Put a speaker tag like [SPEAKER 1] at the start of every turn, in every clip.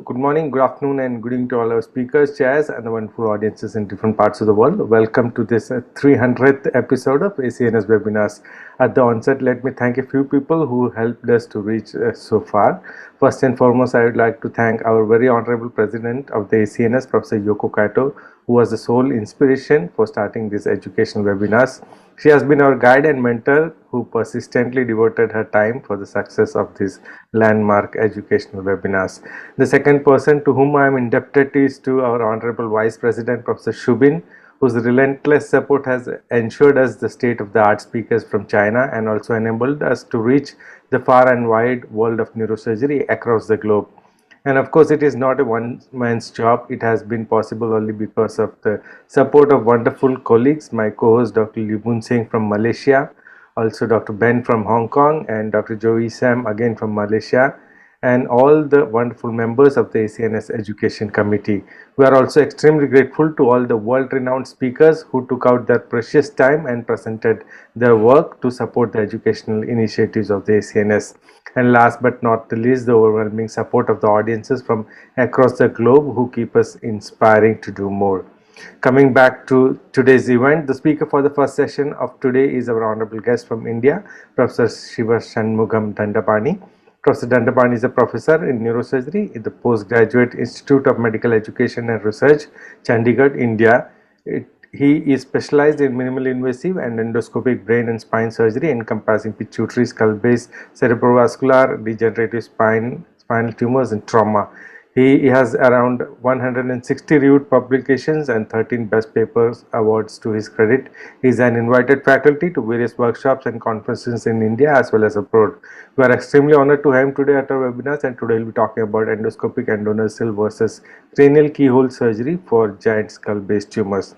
[SPEAKER 1] good morning, good afternoon, and good evening to all our speakers, chairs, and the wonderful audiences in different parts of the world. Welcome to this 300th episode of ACNS webinars. At the onset, let me thank a few people who helped us to reach so far. First and foremost, I would like to thank our very honorable president of the ACNS, Professor Yoko Kato, who was the sole inspiration for starting these educational webinars. She has been our guide and mentor who persistently devoted her time for the success of these landmark educational webinars. The second person to whom I am indebted is to our Honorable Vice President, Professor Shubin, whose relentless support has ensured us the state-of-the-art speakers from China and also enabled us to reach the far and wide world of neurosurgery across the globe. And of course, it is not a one-man's job. It has been possible only because of the support of wonderful colleagues, my co-host Dr. Libun Singh from Malaysia, also Dr. Ben from Hong Kong, and Dr. Joey Sam again from Malaysia, and all the wonderful members of the ACNS Education Committee. We are also extremely grateful to all the world-renowned speakers who took out their precious time and presented their work to support the educational initiatives of the ACNS. And last but not the least, the overwhelming support of the audiences from across the globe who keep us inspiring to do more. Coming back to today's event, the speaker for the first session of today is our honorable guest from India, Professor Shiva Shanmugam Dandapani. Professor Dandapani is a professor in neurosurgery in the Postgraduate Institute of Medical Education and Research, Chandigarh, India. He is specialized in minimally invasive and endoscopic brain and spine surgery encompassing pituitary, skull base, cerebrovascular, degenerative spinal tumors, and trauma. He has around 160 reviewed publications and 13 Best Papers awards to his credit. He is an invited faculty to various workshops and conferences in India as well as abroad. We are extremely honored to have him today at our webinars, and today we will be talking about endoscopic endonasal versus cranial keyhole surgery for giant skull-based tumors.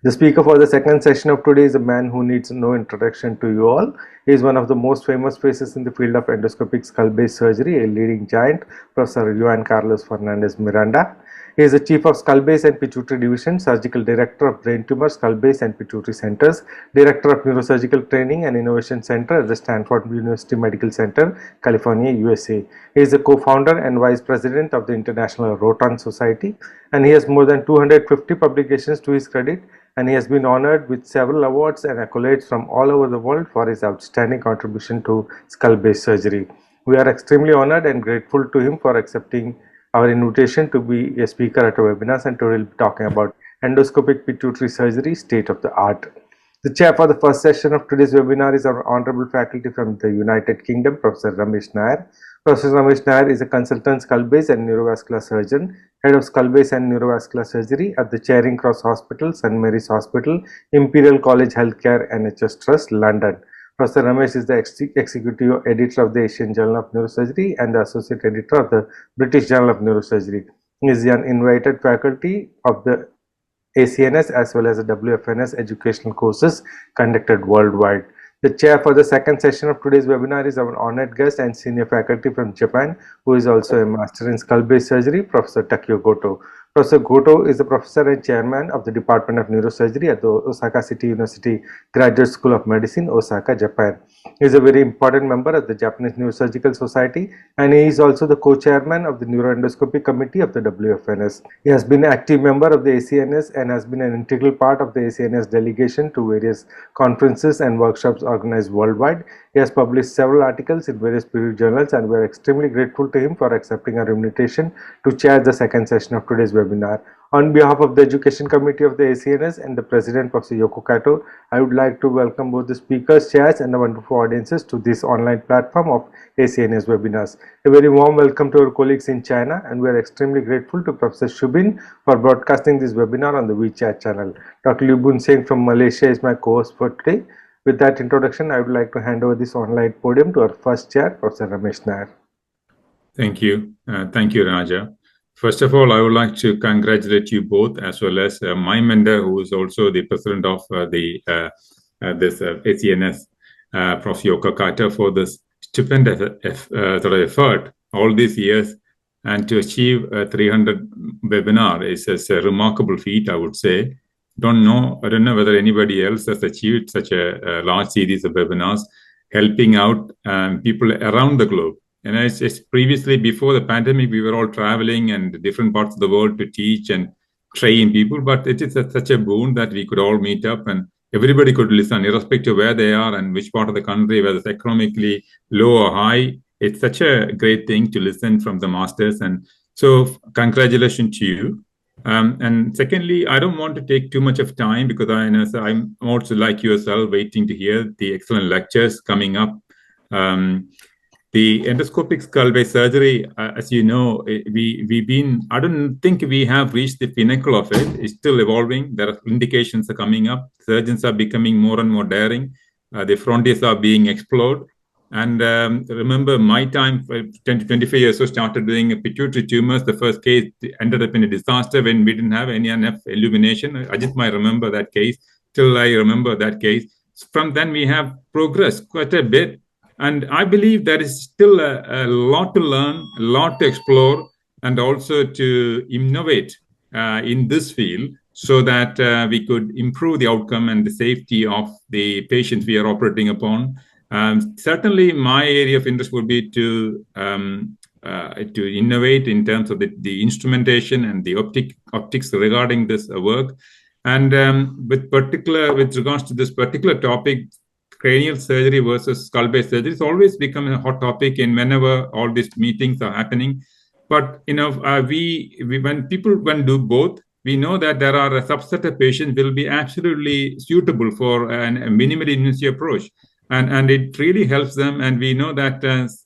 [SPEAKER 1] The speaker for the second session of today is a man who needs no introduction to you all. He is one of the most famous faces in the field of endoscopic skull-based surgery, a leading giant, Professor Juan Carlos Fernandez Miranda. He is the Chief of Skull Base and Pituitary Division, Surgical Director of Brain Tumor, Skull Base and Pituitary Centers, Director of Neurosurgical Training and Innovation Center at the Stanford University Medical Center, California, USA. He is the co-founder and Vice President of the International Rotan Society, and he has more than 250 publications to his credit, and he has been honored with several awards and accolades from all over the world for his outstanding contribution to skull-based surgery. We are extremely honored and grateful to him for accepting our invitation to be a speaker at our webinars, and today we'll be talking about endoscopic pituitary surgery, state of the art. The chair for the first session of today's webinar is our honorable faculty from the United Kingdom, Professor Ramesh Nair. Professor Ramesh Nair is a consultant skull base and neurovascular surgeon, head of skull base and neurovascular surgery at the Charing Cross Hospital, St. Mary's Hospital, Imperial College Healthcare NHS Trust, London. Professor Ramesh is the executive editor of the Asian Journal of Neurosurgery and the associate editor of the British Journal of Neurosurgery. He is an invited faculty of the ACNS as well as the WFNS educational courses conducted worldwide. The chair for the second session of today's webinar is our honored guest and senior faculty from Japan, who is also a master in skull-based surgery, Professor Takio Goto. Professor Goto is the professor and chairman of the Department of Neurosurgery at the Osaka City University Graduate School of Medicine, Osaka, Japan. He is a very important member of the Japanese Neurosurgical Society, and he is also the co-chairman of the Neuroendoscopic Committee of the WFNS. He has been an active member of the ACNS and has been an integral part of the ACNS delegation to various conferences and workshops organized worldwide. He has published several articles in various peer-reviewed journals, and we are extremely grateful to him for accepting our invitation to chair the second session of today's webinar. On behalf of the Education Committee of the ACNS and the President, Professor Yoko Kato, I would like to welcome both the speakers, chairs, and the wonderful audiences to this online platform of ACNS webinars. A very warm welcome to our colleagues in China, and we are extremely grateful to Professor Shubin for broadcasting this webinar on the WeChat channel. Dr. Libun Singh from Malaysia is my co-host for today. With that introduction, I would like to hand over this online podium to our first chair, Professor Ramesh Nair.
[SPEAKER 2] Thank you. Thank you, Raja. First of all, I would like to congratulate you both, as well as my mentor, who is also the president of this ACNS, Prof. Yoko Kata, for this stupendous effort all these years, and to achieve a 300 webinar is a remarkable feat, I would say. I don't know whether anybody else has achieved such a large series of webinars, helping out people around the globe And it's previously, before the pandemic, we were all traveling and different parts of the world to teach and train people. But it is such a boon that we could all meet up and everybody could listen, irrespective of where they are and which part of the country, whether it's economically low or high. It's such a great thing to listen from the masters. And so, congratulations to you. And secondly, I don't want to take too much of time because I know I'm also like yourself, waiting to hear the excellent lectures coming up. The endoscopic skull base surgery, as you know, I don't think we have reached the pinnacle of it. It's still evolving. There are indications are coming up. Surgeons are becoming more and more daring. The frontiers are being explored. And remember, my time, 10 to 25 years, so started doing pituitary tumors. The first case ended up in a disaster when we didn't have any enough illumination. I just might remember that case. Till I remember that case. From then, we have progressed quite a bit. And I believe there is still a lot to learn, a lot to explore, and also to innovate in this field so that we could improve the outcome and the safety of the patients we are operating upon. Certainly, my area of interest would be to innovate in terms of the instrumentation and the optics regarding this work. And with regards to this particular topic, cranial surgery versus skull-based surgery, it's always become a hot topic in whenever all these meetings are happening. But when people do both, we know that there are a subset of patients will be absolutely suitable for a minimally invasive approach, and it really helps them. And we know that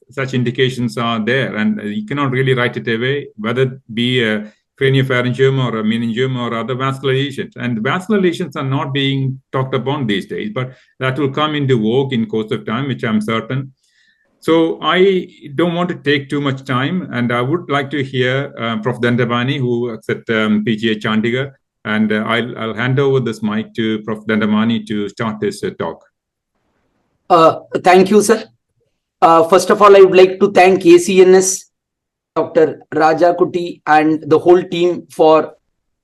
[SPEAKER 2] such indications are there, and you cannot really write it away, whether it be a craniopharyngioma or a meningioma or other vascular lesions. And vascular lesions are not being talked upon these days, but that will come into vogue in course of time, which I'm certain. So I don't want to take too much time, and I would like to hear Prof. Dandamani, who is at PGA Chandigarh, and I'll hand over this mic to Prof. Dandamani to start this talk.
[SPEAKER 3] Thank you, sir. First of all, I would like to thank ACNS, Dr. Raja Kuti, and the whole team for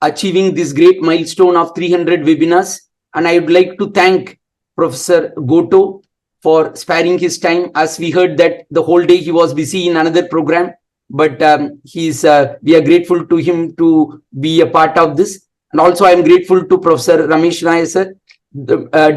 [SPEAKER 3] achieving this great milestone of 300 webinars. And I would like to thank Professor Goto for sparing his time, as we heard that the whole day he was busy in another program. But we are grateful to him to be a part of this. And also I am grateful to Professor Ramesh Nair, sir.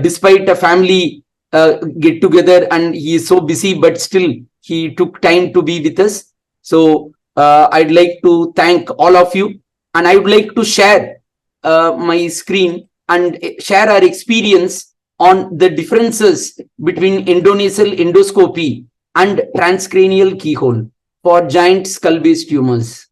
[SPEAKER 3] Despite a family get together and he is so busy, but still he took time to be with us. So I'd like to thank all of you, and I would like to share my screen and share our experience on the differences between endonasal endoscopy and transcranial keyhole for giant skull-based tumors.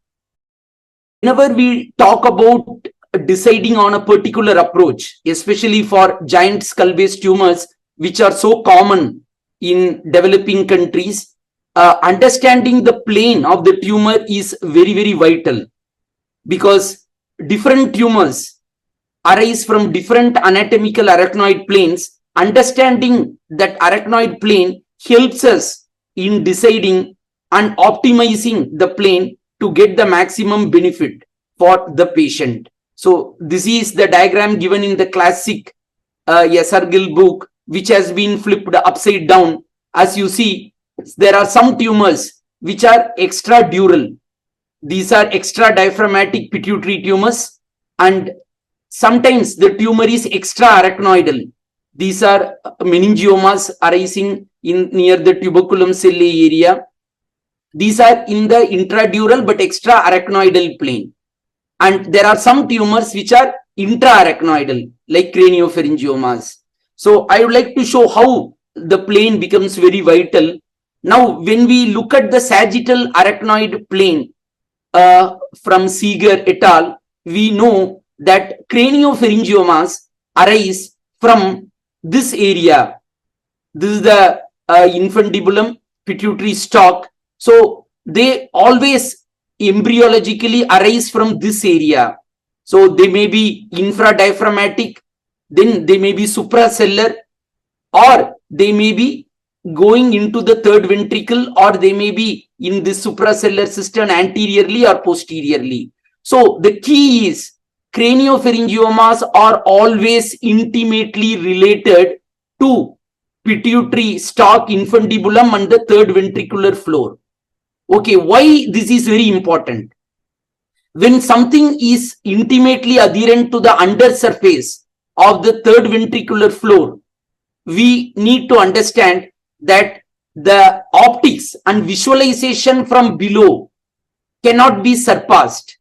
[SPEAKER 3] Whenever we talk about deciding on a particular approach, especially for giant skull-based tumors, which are so common in developing countries, understanding the plane of the tumor is very, very vital, because different tumors arise from different anatomical arachnoid planes. Understanding that arachnoid plane helps us in deciding and optimizing the plane to get the maximum benefit for the patient. So this is the diagram given in the classic Yesargil book, which has been flipped upside down. As you see, there are some tumors which are extradural. These are extra diaphragmatic pituitary tumors, and sometimes the tumor is extra arachnoidal. These are meningiomas arising in near the tuberculum sellae area. These are in the intradural but extra arachnoidal plane. And there are some tumors which are intra-arachnoidal, like craniopharyngiomas. So I would like to show how the plane becomes very vital. Now, when we look at the sagittal arachnoid plane from Seeger et al., we know that craniopharyngiomas arise from this area. This is the infundibulum, pituitary stalk. So they always embryologically arise from this area. So they may be infradiaphragmatic, then they may be suprasellar, or they may be going into the third ventricle, or they may be in the suprasellar cistern anteriorly or posteriorly. So the key is craniopharyngiomas are always intimately related to pituitary stalk, infundibulum, and the third ventricular floor. Okay, why this is very important? When something is intimately adherent to the under surface of the third ventricular floor, we need to understand that the optics and visualization from below cannot be surpassed.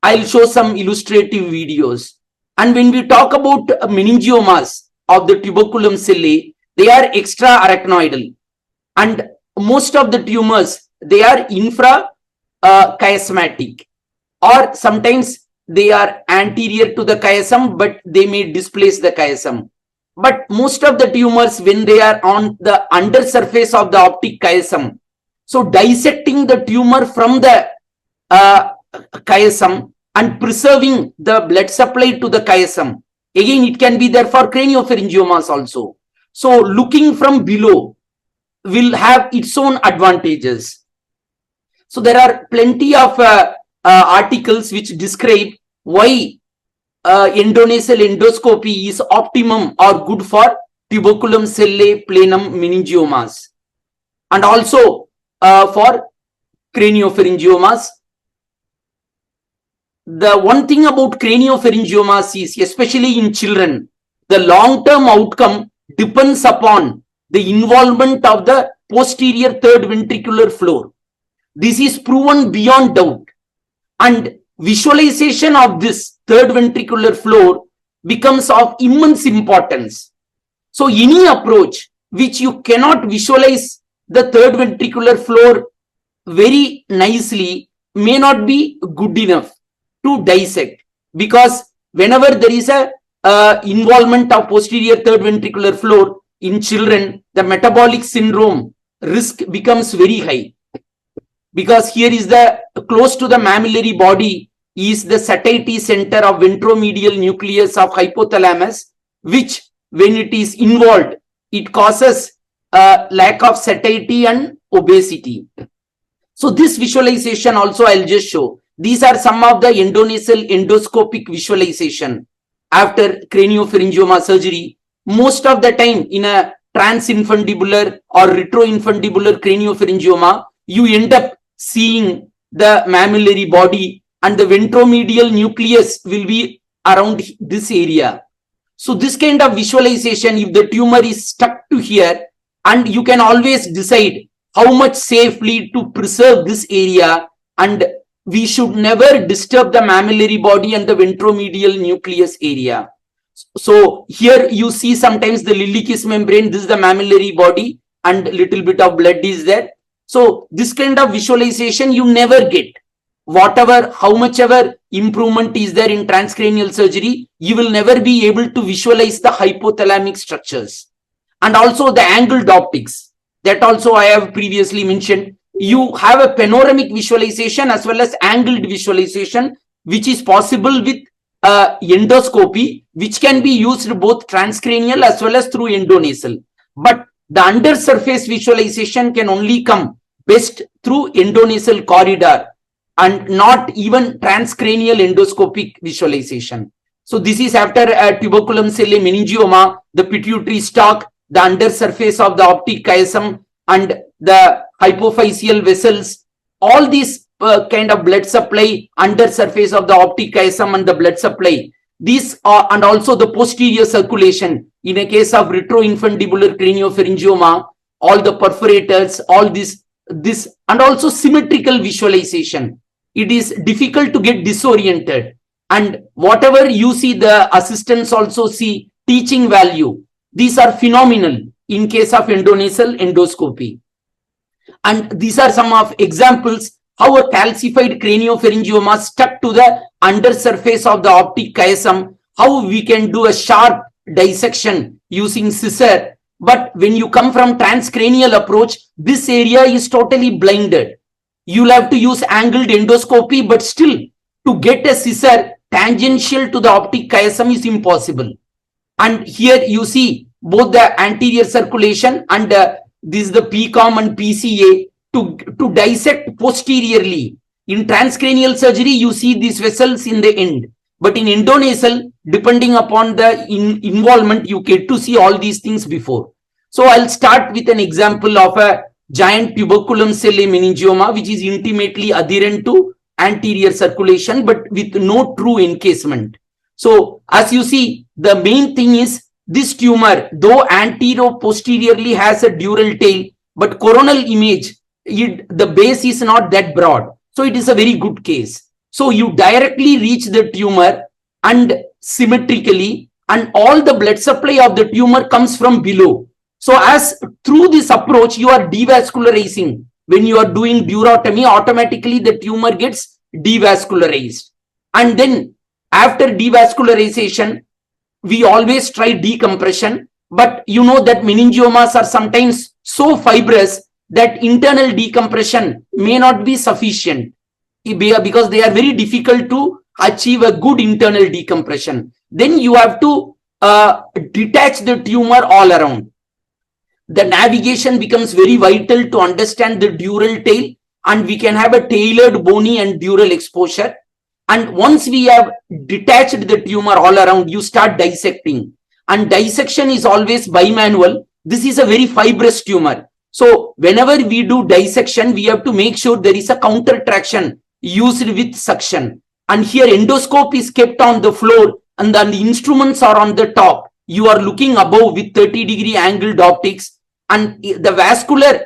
[SPEAKER 3] I'll show some illustrative videos. And when we talk about meningiomas of the tuberculum cellae, they are extra-arachnoidal. And most of the tumors, they are infra-chiasmatic, or sometimes they are anterior to the chiasm, but they may displace the chiasm. But most of the tumors, when they are on the under surface of the optic chiasm, so dissecting the tumor from the chiasm and preserving the blood supply to the chiasm, again it can be there for craniopharyngiomas also. So looking from below will have its own advantages. So there are plenty of articles which describe why endonasal endoscopy is optimum or good for tuberculum cellae plenum meningiomas, and also for craniopharyngiomas. The one thing about craniopharyngiomas is, especially in children, the long-term outcome depends upon the involvement of the posterior third ventricular floor. This is proven beyond doubt, and visualization of this third ventricular floor becomes of immense importance. So any approach which you cannot visualize the third ventricular floor very nicely may not be good enough to dissect, because whenever there is a involvement of posterior third ventricular floor in children, the metabolic syndrome risk becomes very high, because here is the close to the mammillary body is the satiety center of ventromedial nucleus of hypothalamus, which when it is involved, it causes lack of satiety and obesity. So this visualization also I'll just show. These are some of the endonasal endoscopic visualization after craniopharyngioma surgery. Most of the time in a transinfundibular or retroinfundibular craniopharyngioma, you end up seeing the mammillary body and the ventromedial nucleus will be around this area. So this kind of visualization, if the tumor is stuck to here, and you can always decide how much safely to preserve this area, and we should never disturb the mammillary body and the ventromedial nucleus area. So here you see sometimes the Lilly-Kiss membrane, this is the mammillary body and little bit of blood is there. So this kind of visualization you never get. Whatever, how much ever improvement is there in transcranial surgery, you will never be able to visualize the hypothalamic structures. And also the angled optics, that also I have previously mentioned. You have a panoramic visualization as well as angled visualization, which is possible with endoscopy, which can be used both transcranial as well as through endonasal. But the under surface visualization can only come best through endonasal corridor and not even transcranial endoscopic visualization. So this is after a tuberculum cellae meningioma, the pituitary stalk, the under surface of the optic chiasm and the hypophyseal vessels, all these kind of blood supply under surface of the optic chiasm and the blood supply, these are, and also the posterior circulation in a case of retroinfundibular craniopharyngioma, all the perforators, all this and also symmetrical visualization. It is difficult to get disoriented, and whatever you see, the assistants also see teaching value. These are phenomenal in case of endonasal endoscopy. And these are some of examples how a calcified craniopharyngioma stuck to the under surface of the optic chiasm, how we can do a sharp dissection using scissor. But when you come from transcranial approach, this area is totally blinded. You'll have to use angled endoscopy, but still to get a scissor tangential to the optic chiasm is impossible. And here you see both the anterior circulation and this is the PCOM and PCA to dissect posteriorly. In transcranial surgery, you see these vessels in the end. But in endonasal, depending upon the involvement, you get to see all these things before. So I'll start with an example of a giant tuberculum cell meningioma, which is intimately adherent to anterior circulation, but with no true encasement. So as you see, the main thing is this tumor, though antero-posteriorly has a dural tail, but coronal image, the base is not that broad. So it is a very good case. So you directly reach the tumor and symmetrically, and all the blood supply of the tumor comes from below. So as through this approach, you are devascularizing. When you are doing durotomy, automatically the tumor gets devascularized. And then after devascularization, we always try decompression, but you know that meningiomas are sometimes so fibrous that internal decompression may not be sufficient because they are very difficult to achieve a good internal decompression. Then you have to detach the tumor all around. The navigation becomes very vital to understand the dural tail, and we can have a tailored bony and dural exposure. And once we have detached the tumor all around, you start dissecting. And dissection is always bimanual. This is a very fibrous tumor. So whenever we do dissection, we have to make sure there is a counter traction used with suction. And here endoscope is kept on the floor and the instruments are on the top. You are looking above with 30-degree angled optics. And the vascular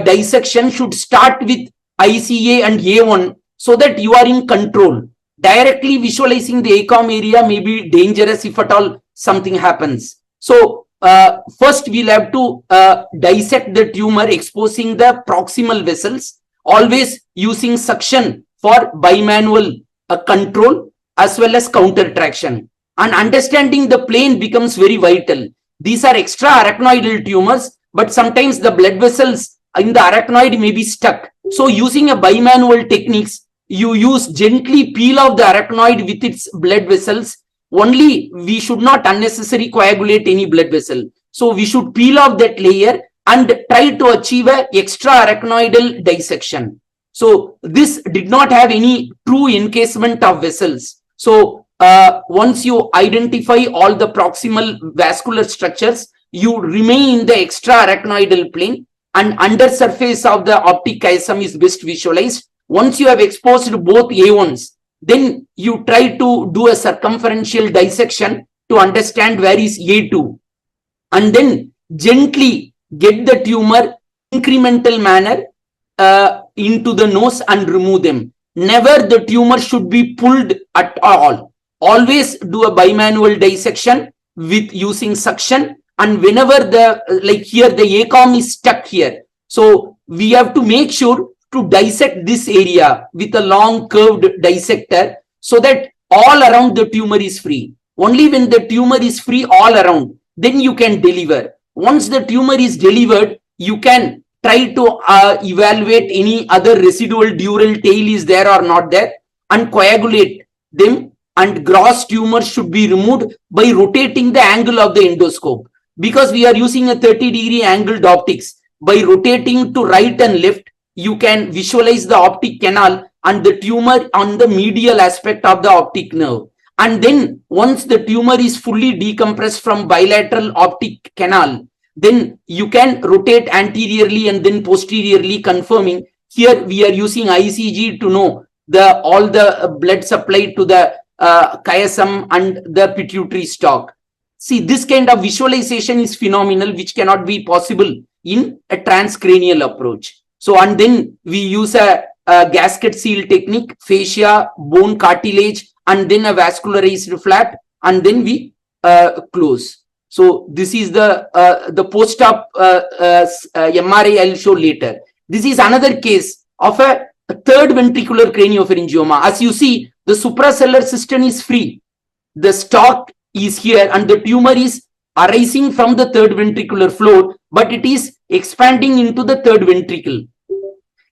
[SPEAKER 3] dissection should start with ICA and A1 so that you are in control. Directly visualizing the ACOM area may be dangerous if at all something happens. So first we'll have to dissect the tumor, exposing the proximal vessels, always using suction for bimanual control as well as counter traction. And understanding the plane becomes very vital. These are extra arachnoidal tumors, but sometimes the blood vessels in the arachnoid may be stuck. So using a bimanual techniques, you use gently peel off the arachnoid with its blood vessels. Only we should not unnecessarily coagulate any blood vessel. So we should peel off that layer and try to achieve a extra arachnoidal dissection. So this did not have any true encasement of vessels. So once you identify all the proximal vascular structures, you remain in the extra arachnoidal plane, and under surface of the optic chiasm is best visualized. Once you have exposed both A1s, then you try to do a circumferential dissection to understand where is A2, and then gently get the tumor incremental manner into the nose and remove them. Never the tumor should be pulled at all. Always do a bimanual dissection with using suction. And whenever like here the ACOM is stuck here, so we have to make sure to dissect this area with a long curved dissector so that all around the tumor is free. Only when the tumor is free all around, then you can deliver. Once the tumor is delivered, you can try to evaluate any other residual dural tail is there or not there and coagulate them. And gross tumor should be removed by rotating the angle of the endoscope. Because we are using a 30-degree angled optics, by rotating to right and left, you can visualize the optic canal and the tumor on the medial aspect of the optic nerve. And then once the tumor is fully decompressed from bilateral optic canal, then you can rotate anteriorly and then posteriorly, confirming. Here we are using ICG to know all the blood supply to the chiasm and the pituitary stalk. See, this kind of visualization is phenomenal, which cannot be possible in a transcranial approach. So, and then we use a gasket seal technique, fascia, bone cartilage, and then a vascularized flap, and then we close. So, this is the post-op MRI I'll show later. This is another case of a third ventricular craniopharyngioma. As you see, the suprasellar cistern is free. The stalk is here and the tumor is arising from the third ventricular floor, but it is expanding into the third ventricle.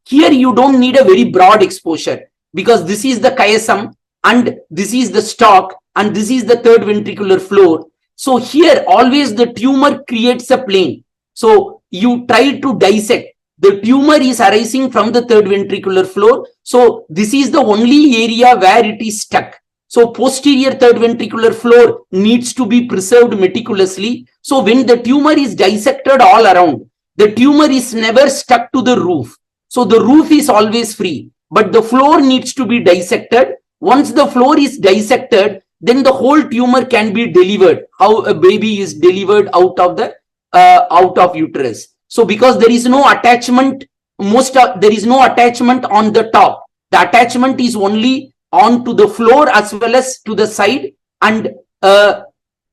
[SPEAKER 3] Here you don't need a very broad exposure because this is the chiasm and this is the stalk and this is the third ventricular floor. So here always the tumor creates a plane. So you try to dissect. The tumor is arising from the third ventricular floor. So this is the only area where it is stuck. So posterior third ventricular floor needs to be preserved meticulously. So when the tumor is dissected all around, the tumor is never stuck to the roof. So the roof is always free, but the floor needs to be dissected. Once the floor is dissected, then the whole tumor can be delivered. How a baby is delivered out of uterus. So because there is no attachment, there is no attachment on the top. The attachment is only onto the floor as well as to the side, and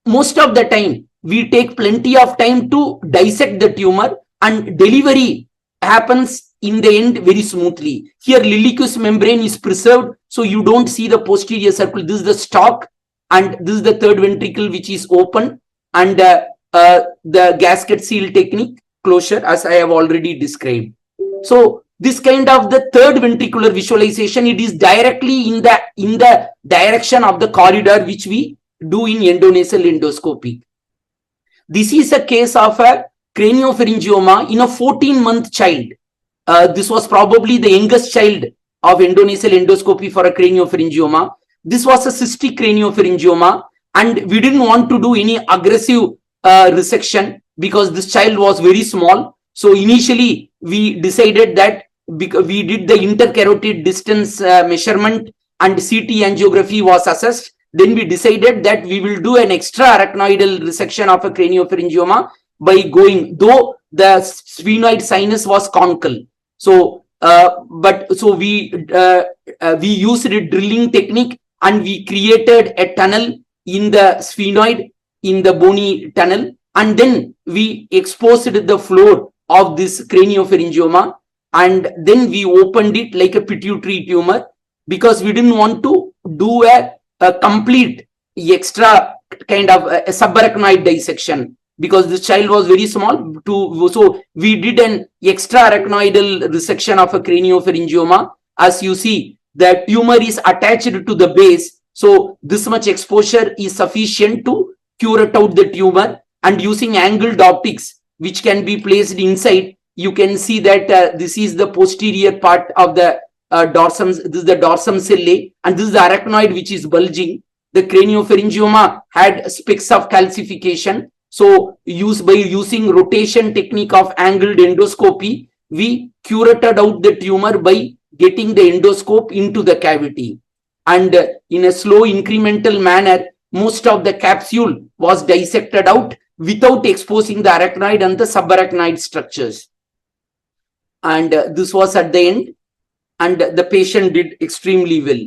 [SPEAKER 3] most of the time we take plenty of time to dissect the tumor, and delivery happens in the end very smoothly. Here lilicus membrane is preserved, so you don't see the posterior circle. This is the stalk, and this is the third ventricle which is open, and the gasket seal technique closure as I have already described. So this kind of the third ventricular visualization, it is directly in the direction of the corridor which we do in endonasal endoscopy. This is a case of a craniopharyngioma in a 14-month child. This was probably the youngest child of endonasal endoscopy for a craniopharyngioma. This was a cystic craniopharyngioma, and we didn't want to do any aggressive resection because this child was very small. So initially we decided that we did the intercarotid distance measurement and CT angiography was assessed. Then we decided that we will do an extra-arachnoidal resection of a craniopharyngioma by going, though the sphenoid sinus was conical. So, we used a drilling technique, and we created a tunnel in the sphenoid, in the bony tunnel, and then we exposed the floor of this craniopharyngioma, and then we opened it like a pituitary tumor, because we didn't want to do a complete extra kind of a subarachnoid dissection, because this child was very small. So we did an extra arachnoidal resection of a craniopharyngioma. As you see, the tumor is attached to the base, so this much exposure is sufficient to curate out the tumor. And using angled optics which can be placed inside, you can see that this is the posterior part of the dorsum. This is the dorsum sellae, and this is the arachnoid which is bulging. The craniopharyngioma had specks of calcification. So by using rotation technique of angled endoscopy, we curated out the tumor by getting the endoscope into the cavity. And in a slow incremental manner, most of the capsule was dissected out without exposing the arachnoid and the subarachnoid structures. And this was at the end, and the patient did extremely well.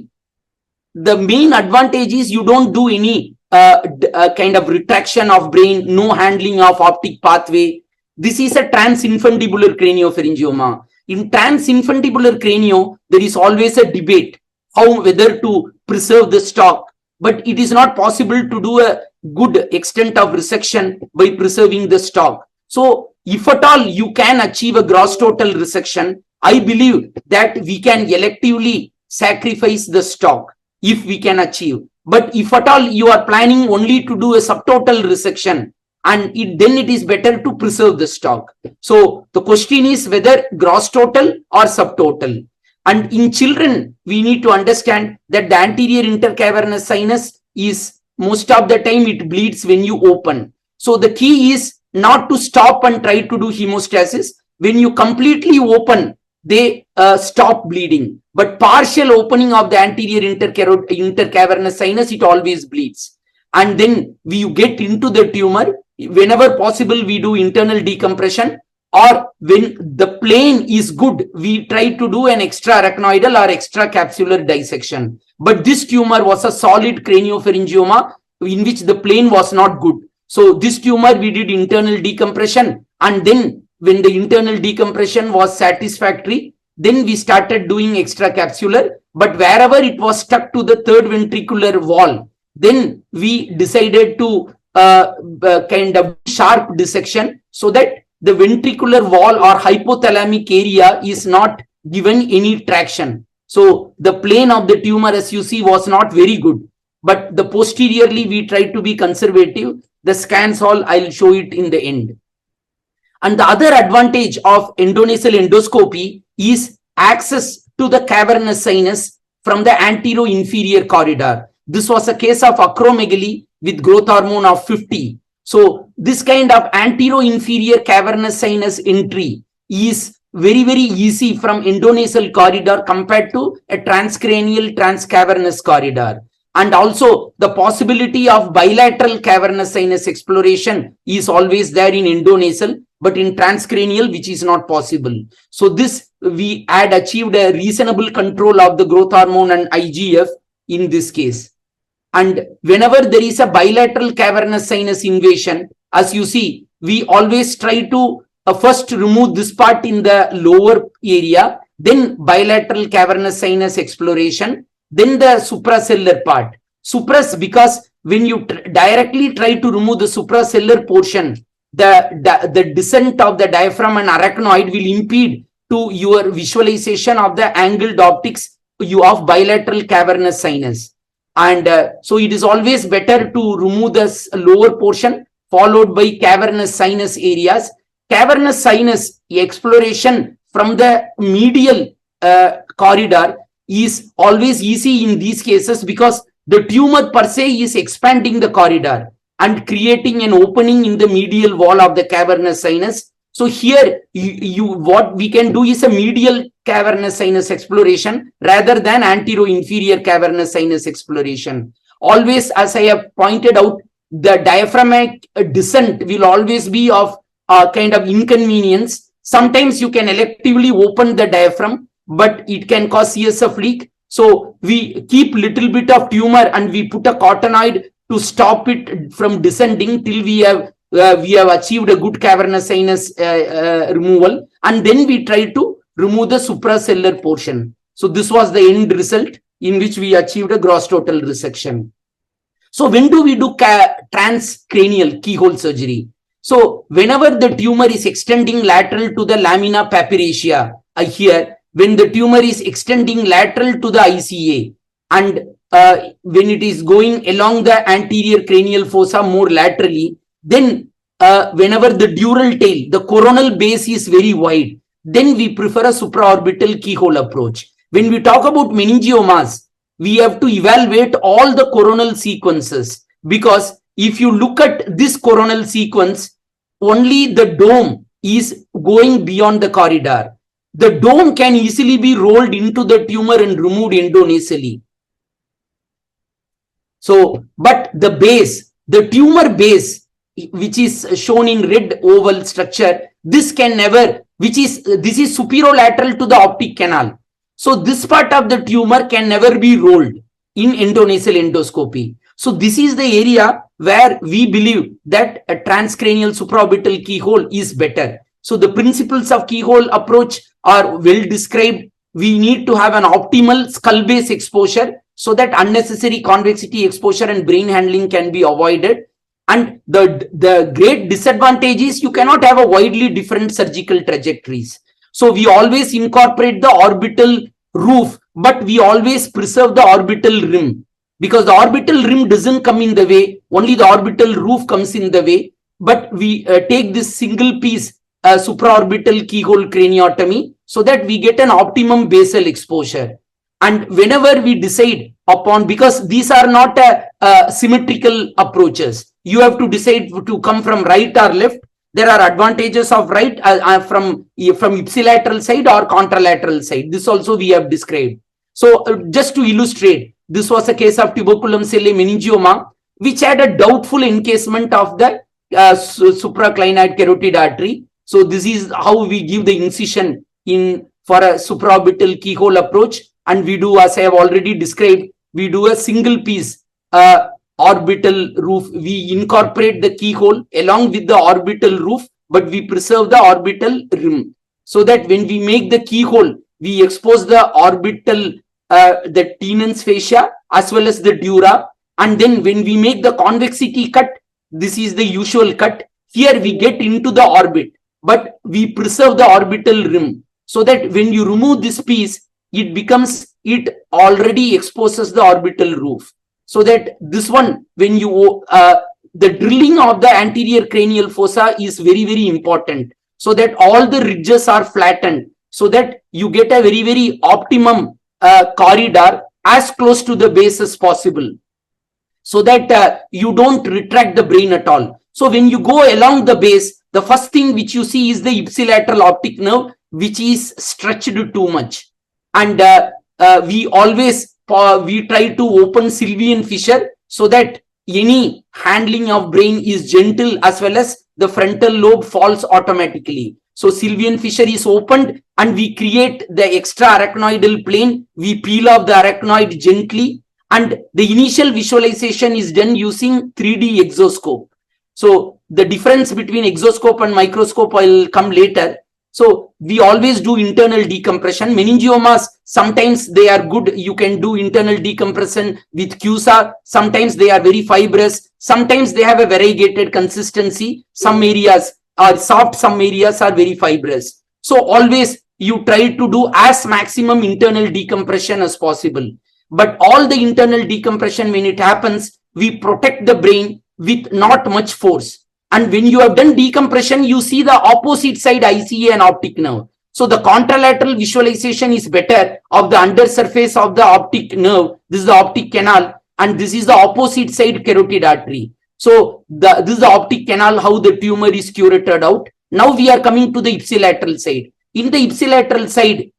[SPEAKER 3] The main advantage is you don't do any kind of retraction of brain, no handling of optic pathway. This is a transinfundibular craniopharyngioma. In transinfundibular cranio, there is always a debate whether to preserve the stalk, but it is not possible to do a good extent of resection by preserving the stalk. So if at all you can achieve a gross total resection, I believe that we can electively sacrifice the stalk if we can achieve. But if at all you are planning only to do a subtotal resection, and then it is better to preserve the stalk. So the question is whether gross total or subtotal. And in children, we need to understand that the anterior intercavernous sinus is most of the time it bleeds when you open. So the key is not to stop and try to do hemostasis. When you completely open, they stop bleeding. But partial opening of the anterior intercavernous sinus, it always bleeds. And then we get into the tumor. Whenever possible, we do internal decompression, or when the plane is good, we try to do an extra arachnoidal or extra capsular dissection. But this tumor was a solid craniopharyngioma in which the plane was not good. So this tumor, we did internal decompression, and then when the internal decompression was satisfactory, then we started doing extra capsular. But wherever it was stuck to the third ventricular wall, then we decided to kind of sharp dissection, so that the ventricular wall or hypothalamic area is not given any traction. So the plane of the tumor, as you see, was not very good. But the posteriorly, we tried to be conservative. The scans all, I'll show it in the end. And the other advantage of endonasal endoscopy is access to the cavernous sinus from the antero-inferior corridor. This was a case of acromegaly with growth hormone of 50. So this kind of antero-inferior cavernous sinus entry is very, very easy from endonasal corridor compared to a transcranial transcavernous corridor. And also the possibility of bilateral cavernous sinus exploration is always there in endonasal, but in transcranial, which is not possible. So this, we had achieved a reasonable control of the growth hormone and IGF in this case. And whenever there is a bilateral cavernous sinus invasion, as you see, we always try to first remove this part in the lower area, then bilateral cavernous sinus exploration, then the suprasellar part. Because when you directly try to remove the suprasellar portion, the descent of the diaphragm and arachnoid will impede to your visualization of the angled optics of bilateral cavernous sinus. And so it is always better to remove the lower portion followed by cavernous sinus areas. Cavernous sinus exploration from the medial corridor is always easy in these cases because the tumor per se is expanding the corridor and creating an opening in the medial wall of the cavernous sinus. So here, what we can do is a medial cavernous sinus exploration rather than antero-inferior cavernous sinus exploration. Always, as I have pointed out, the diaphragmatic descent will always be of kind of inconvenience. Sometimes you can electively open the diaphragm, but it can cause CSF leak. So we keep little bit of tumor and we put a cottonoid to stop it from descending till we have achieved a good cavernous sinus removal, and then we try to remove the suprasellar portion. So this was the end result in which we achieved a gross total resection. So when do we do transcranial keyhole surgery? So whenever the tumor is extending lateral to the lamina papyracea, here, when the tumor is extending lateral to the ICA, and when it is going along the anterior cranial fossa more laterally, then whenever the dural tail, the coronal base is very wide, then we prefer a supraorbital keyhole approach. When we talk about meningiomas, we have to evaluate all the coronal sequences, because if you look at this coronal sequence, only the dome is going beyond the corridor. The dome can easily be rolled into the tumor and removed endonasally. So, but the base, the tumor base, which is shown in red oval structure, this can never, this is superolateral to the optic canal. So this part of the tumor can never be rolled in endonasal endoscopy. So this is the area where we believe that a transcranial supraorbital keyhole is better. So the principles of keyhole approach are well described. We need to have an optimal skull base exposure so that unnecessary convexity exposure and brain handling can be avoided. And the great disadvantage is you cannot have a widely different surgical trajectories. So we always incorporate the orbital roof, but we always preserve the orbital rim, because the orbital rim doesn't come in the way, only the orbital roof comes in the way. But we take this single piece supraorbital keyhole craniotomy so that we get an optimum basal exposure. And whenever we decide upon, because these are not symmetrical approaches, you have to decide to come from right or left. There are advantages of right from ipsilateral side or contralateral side. This also we have described. So just to illustrate, this was a case of tuberculum cellae meningioma, which had a doubtful encasement of the supraclinoid carotid artery. So this is how we give the incision for a supraorbital keyhole approach. And we do, as I have already described, we do a single piece orbital roof. We incorporate the keyhole along with the orbital roof, but we preserve the orbital rim, so that when we make the keyhole, we expose the orbital, the tenons fascia as well as the dura. And then when we make the convexity cut, this is the usual cut. Here we get into the orbit, but we preserve the orbital rim, so that when you remove this piece, it already exposes the orbital roof. So that this one, when you, the drilling of the anterior cranial fossa is very, very important, so that all the ridges are flattened, so that you get a very, very optimum corridor as close to the base as possible, so that you don't retract the brain at all. So when you go along the base, the first thing which you see is the ipsilateral optic nerve, which is stretched too much. And we always we try to open sylvian fissure so that any handling of brain is gentle, as well as the frontal lobe falls automatically. So sylvian fissure is opened and we create the extra arachnoidal plane. We peel off the arachnoid gently, and the initial visualization is done using 3D exoscope. So the difference between exoscope and microscope will come later. So we always do internal decompression. Meningiomas, sometimes they are good. You can do internal decompression with CUSA. Sometimes they are very fibrous. Sometimes they have a variegated consistency. Some areas are soft, some areas are very fibrous. So always you try to do as maximum internal decompression as possible. But all the internal decompression, when it happens, we protect the brain with not much force. And when you have done decompression, you see the opposite side ICA and optic nerve. So the contralateral visualization is better of the undersurface of the optic nerve. This is the optic canal, and this is the opposite side carotid artery. So this is the optic canal, how the tumor is curated out. Now we are coming to the ipsilateral side. In the ipsilateral side,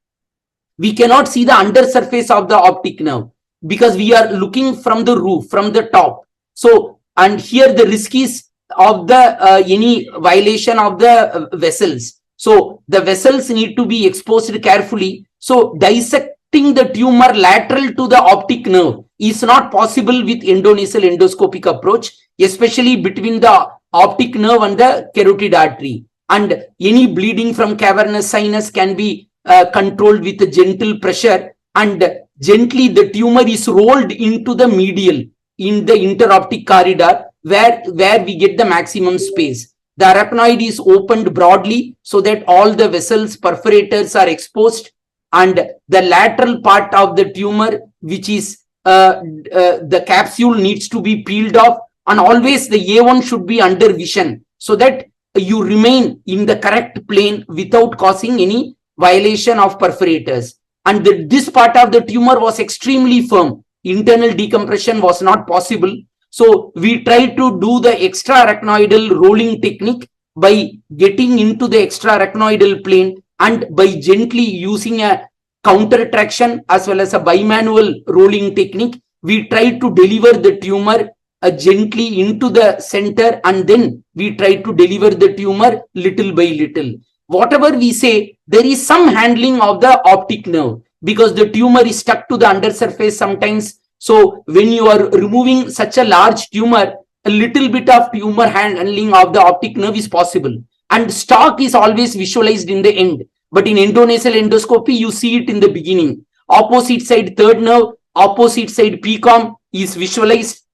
[SPEAKER 3] we cannot see the undersurface of the optic nerve because we are looking from the roof, from the top. So, and here the risk is of the any violation of the vessels. So the vessels need to be exposed carefully. So dissecting the tumor lateral to the optic nerve is not possible with endonasal endoscopic approach, especially between the optic nerve and the carotid artery. And any bleeding from cavernous sinus can be controlled with a gentle pressure, and gently the tumor is rolled into the medial in the interoptic corridor, where we get the maximum space. The arachnoid is opened broadly so that all the vessels, perforators are exposed, and the lateral part of the tumor, which is the capsule, needs to be peeled off, and always the A1 should be under vision so that you remain in the correct plane without causing any violation of perforators. And this part of the tumor was extremely firm. Internal decompression was not possible. So we try to do the extra-arachnoidal rolling technique by getting into the extra-arachnoidal plane, and by gently using a counter traction as well as a bimanual rolling technique, we try to deliver the tumor gently into the center, and then we try to deliver the tumor little by little. Whatever we say, there is some handling of the optic nerve because the tumor is stuck to the undersurface sometimes. So when you are removing such a large tumor, a little bit of tumor handling of the optic nerve is possible. And stalk is always visualized in the end. But in endonasal endoscopy, you see it in the beginning. Opposite side third nerve, opposite side PCOM is visualized.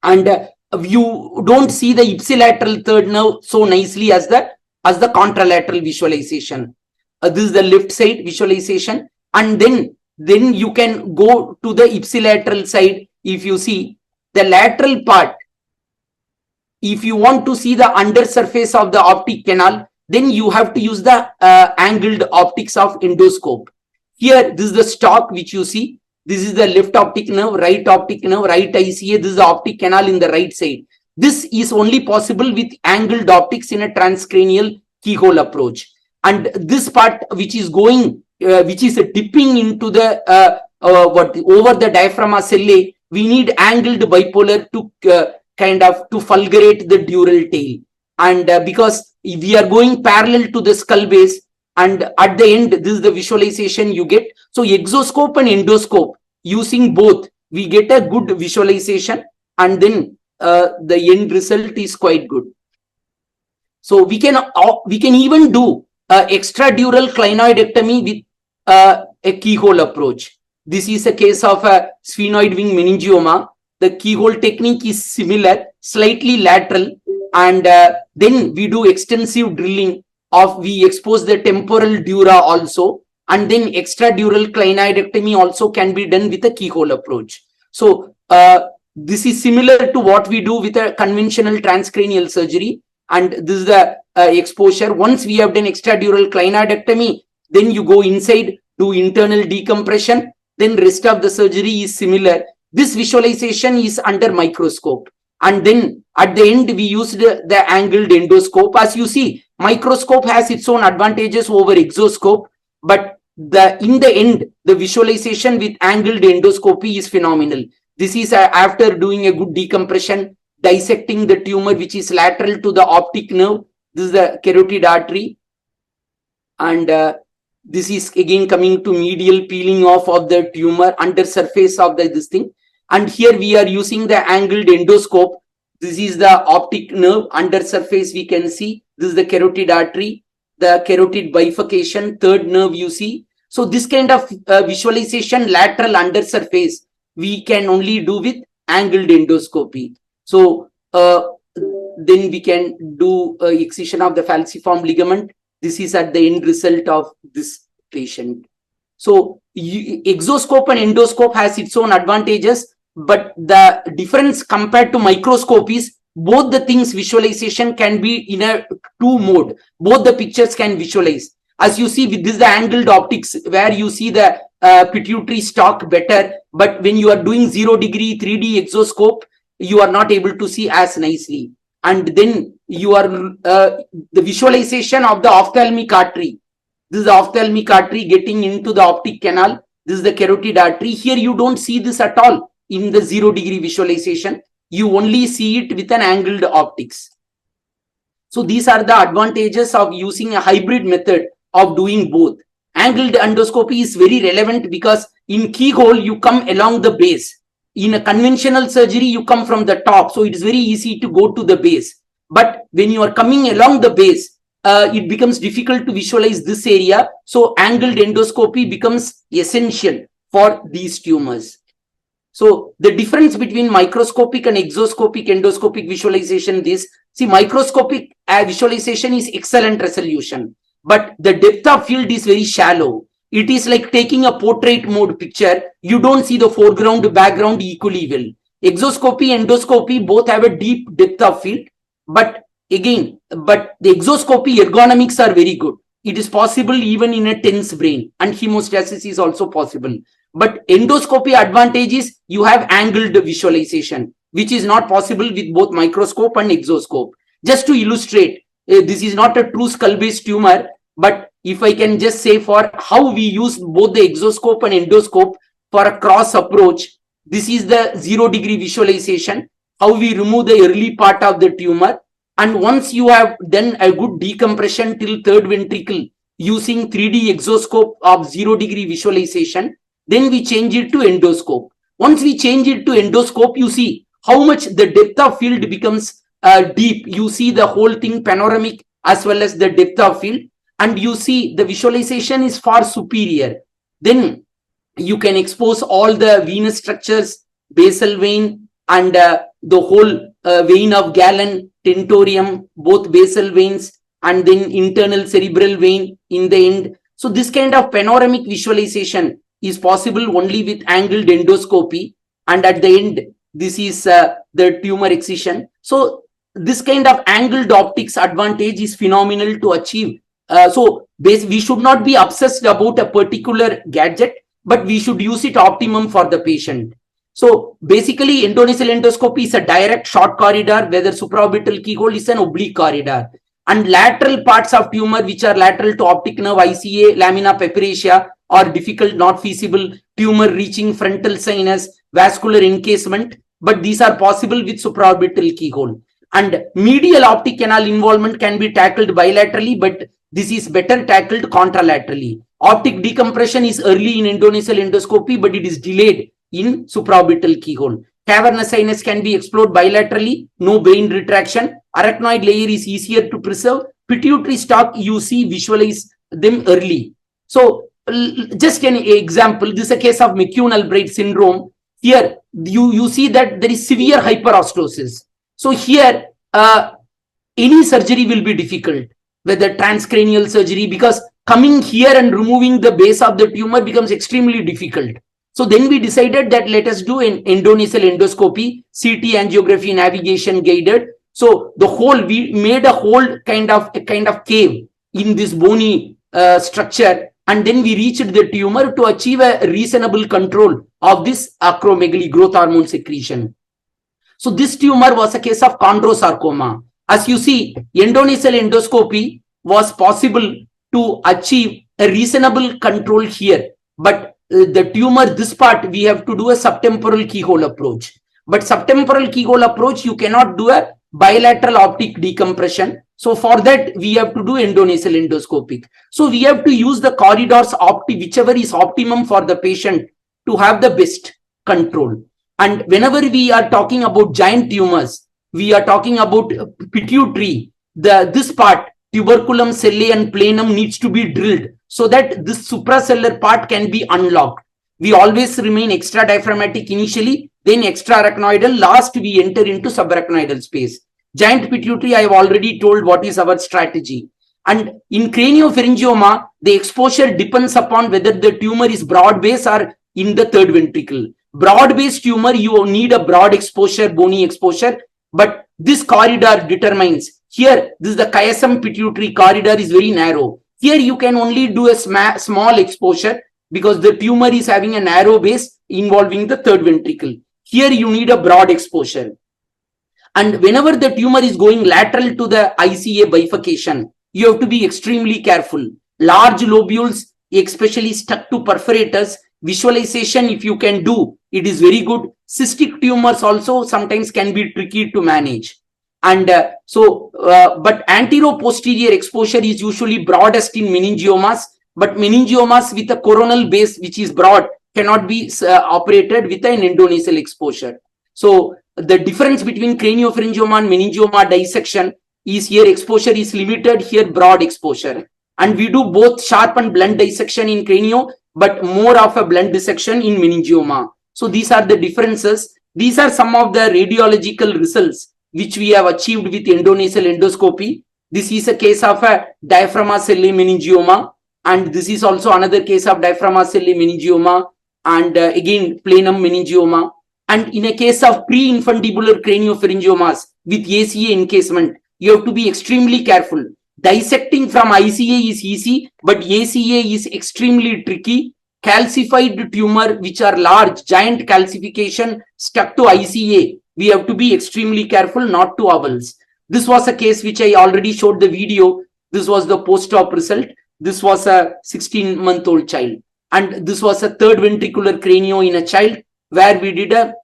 [SPEAKER 3] And you don't see the ipsilateral third nerve so nicely as the contralateral visualization. This is the left side visualization. And then you can go to the ipsilateral side. If you see the lateral part, if you want to see the undersurface of the optic canal, then you have to use the angled optics of endoscope. Here, this is the stalk which you see. This is the left optic nerve, right ICA. This is the optic canal in the right side. This is only possible with angled optics in a transcranial keyhole approach. And this part which is going, which is dipping into the over the diaphragm sellae, we need angled bipolar to to fulgurate the dural tail. And because we are going parallel to the skull base, and at the end, this is the visualization you get. So exoscope and endoscope, using both, we get a good visualization, and then the end result is quite good. So we can even do extradural clinoidectomy with a keyhole approach. This is a case of a sphenoid wing meningioma. The keyhole technique is similar, slightly lateral, and then we do extensive drilling of, we expose the temporal dura also, and then extradural clinoidectomy also can be done with a keyhole approach. So this is similar to what we do with a conventional transcranial surgery, and this is the exposure. Once we have done extradural clinoidectomy, then you go inside, do internal decompression, then rest of the surgery is similar. This visualization is under microscope. And then at the end, we used the angled endoscope. As you see, microscope has its own advantages over exoscope, but in the end, the visualization with angled endoscopy is phenomenal. This is after doing a good decompression, dissecting the tumor which is lateral to the optic nerve. This is the carotid artery, and this is again coming to medial peeling off of the tumor under surface of this thing. And here we are using the angled endoscope. This is the optic nerve under surface. We can see this is the carotid artery, the carotid bifurcation, third nerve you see. So this kind of visualization lateral under surface we can only do with angled endoscopy. So then we can do excision of the falciform ligament. This is at the end result of this patient. So exoscope and endoscope has its own advantages, but the difference compared to microscope is both the things visualization can be in a two mode. Both the pictures can visualize. As you see with this, the angled optics where you see the pituitary stalk better, but when you are doing 0-degree 3D exoscope, you are not able to see as nicely. And then you are the visualization of the ophthalmic artery. This is the ophthalmic artery getting into the optic canal. This is the carotid artery. Here you don't see this at all in the 0-degree visualization. You only see it with an angled optics. So these are the advantages of using a hybrid method of doing both. Angled endoscopy is very relevant because in keyhole you come along the base. In a conventional surgery, you come from the top, so it is very easy to go to the base. But when you are coming along the base, it becomes difficult to visualize this area. So angled endoscopy becomes essential for these tumors. So the difference between microscopic and exoscopic endoscopic visualization is, see, microscopic visualization is excellent resolution, but the depth of field is very shallow. It is like taking a portrait mode picture. You don't see the foreground, background equally well. Exoscopy, endoscopy both have a deep depth of field, but the exoscopy ergonomics are very good. It is possible even in a tense brain, and hemostasis is also possible. But endoscopy advantage is you have angled visualization, which is not possible with both microscope and exoscope. Just to illustrate, this is not a true skull-based tumor, but if I can just say for how we use both the exoscope and endoscope for a cross approach, this is the 0-degree visualization, how we remove the early part of the tumor. And once you have done a good decompression till third ventricle using 3D exoscope of 0-degree visualization, then we change it to endoscope. Once we change it to endoscope, you see how much the depth of field becomes deep. You see the whole thing panoramic as well as the depth of field, and you see the visualization is far superior. Then you can expose all the venous structures, basal vein and the whole vein of Galen, tentorium, both basal veins, and then internal cerebral vein in the end. So this kind of panoramic visualization is possible only with angled endoscopy, and at the end this is the tumor excision. So this kind of angled optics advantage is phenomenal to achieve. We should not be obsessed about a particular gadget, but we should use it optimum for the patient. So basically endonasal endoscopy is a direct short corridor, whether supraorbital keyhole is an oblique corridor, and lateral parts of tumor which are lateral to optic nerve, ICA, lamina papyracea, are difficult, not feasible. Tumor reaching frontal sinus, vascular encasement, but these are possible with supraorbital keyhole. And medial optic canal involvement can be tackled bilaterally, but this is better tackled contralaterally. Optic decompression is early in endonasal endoscopy, but it is delayed in supraorbital keyhole. Cavernous sinus can be explored bilaterally, no brain retraction. Arachnoid layer is easier to preserve. Pituitary stalk, you see, visualize them early. So just an example, this is a case of McCune-Albright syndrome. Here you see that there is severe hyperostosis. So here any surgery will be difficult, whether transcranial surgery, because coming here and removing the base of the tumor becomes extremely difficult. So then we decided that let us do an endonasal endoscopy, CT angiography navigation guided. So we made a whole kind of cave in this bony structure, and then we reached the tumor to achieve a reasonable control of this acromegaly, growth hormone secretion. So this tumor was a case of chondrosarcoma. As you see, endonasal endoscopy was possible to achieve a reasonable control here. But the tumor, this part, we have to do a subtemporal keyhole approach. But subtemporal keyhole approach, you cannot do a bilateral optic decompression. So for that, we have to do endonasal endoscopic. So we have to use the corridors, whichever is optimum for the patient to have the best control. And whenever we are talking about giant tumors, we are talking about pituitary, this part, tuberculum, sellae and planum needs to be drilled so that this supracellular part can be unlocked. We always remain extra diaphragmatic initially, then extra-arachnoidal, last we enter into subarachnoidal space. Giant pituitary, I have already told what is our strategy. And in craniopharyngioma, the exposure depends upon whether the tumor is broad base or in the third ventricle. Broad-based tumor, you need a broad exposure, bony exposure, but this corridor determines. Here, this is the chiasm pituitary corridor is very narrow. Here, you can only do a small exposure because the tumor is having a narrow base involving the third ventricle. Here, you need a broad exposure. And whenever the tumor is going lateral to the ICA bifurcation, you have to be extremely careful. Large lobules, especially stuck to perforators, visualization, if you can do, it is very good. Cystic tumors also sometimes can be tricky to manage. And but antero-posterior exposure is usually broadest in meningiomas, but meningiomas with a coronal base which is broad cannot be operated with an endonasal exposure. So the difference between craniopharyngioma and meningioma dissection is here exposure is limited, here broad exposure. And we do both sharp and blunt dissection in cranio, but more of a blunt dissection in meningioma. So these are the differences. These are some of the radiological results which we have achieved with endonasal endoscopy. This is a case of a diaphragma sellae meningioma, and this is also another case of diaphragma sellae meningioma, and again planum meningioma. And in a case of pre-infundibular craniopharyngiomas with ACA encasement, you have to be extremely careful. Dissecting from ICA is easy, but ACA is extremely tricky. Calcified tumor, which are large, giant calcification stuck to ICA, we have to be extremely careful not to avulse. This was a case which I already showed the video. This was the post-op result. This was a 16-month-old child. And this was a third ventricular cranio in a child where we did a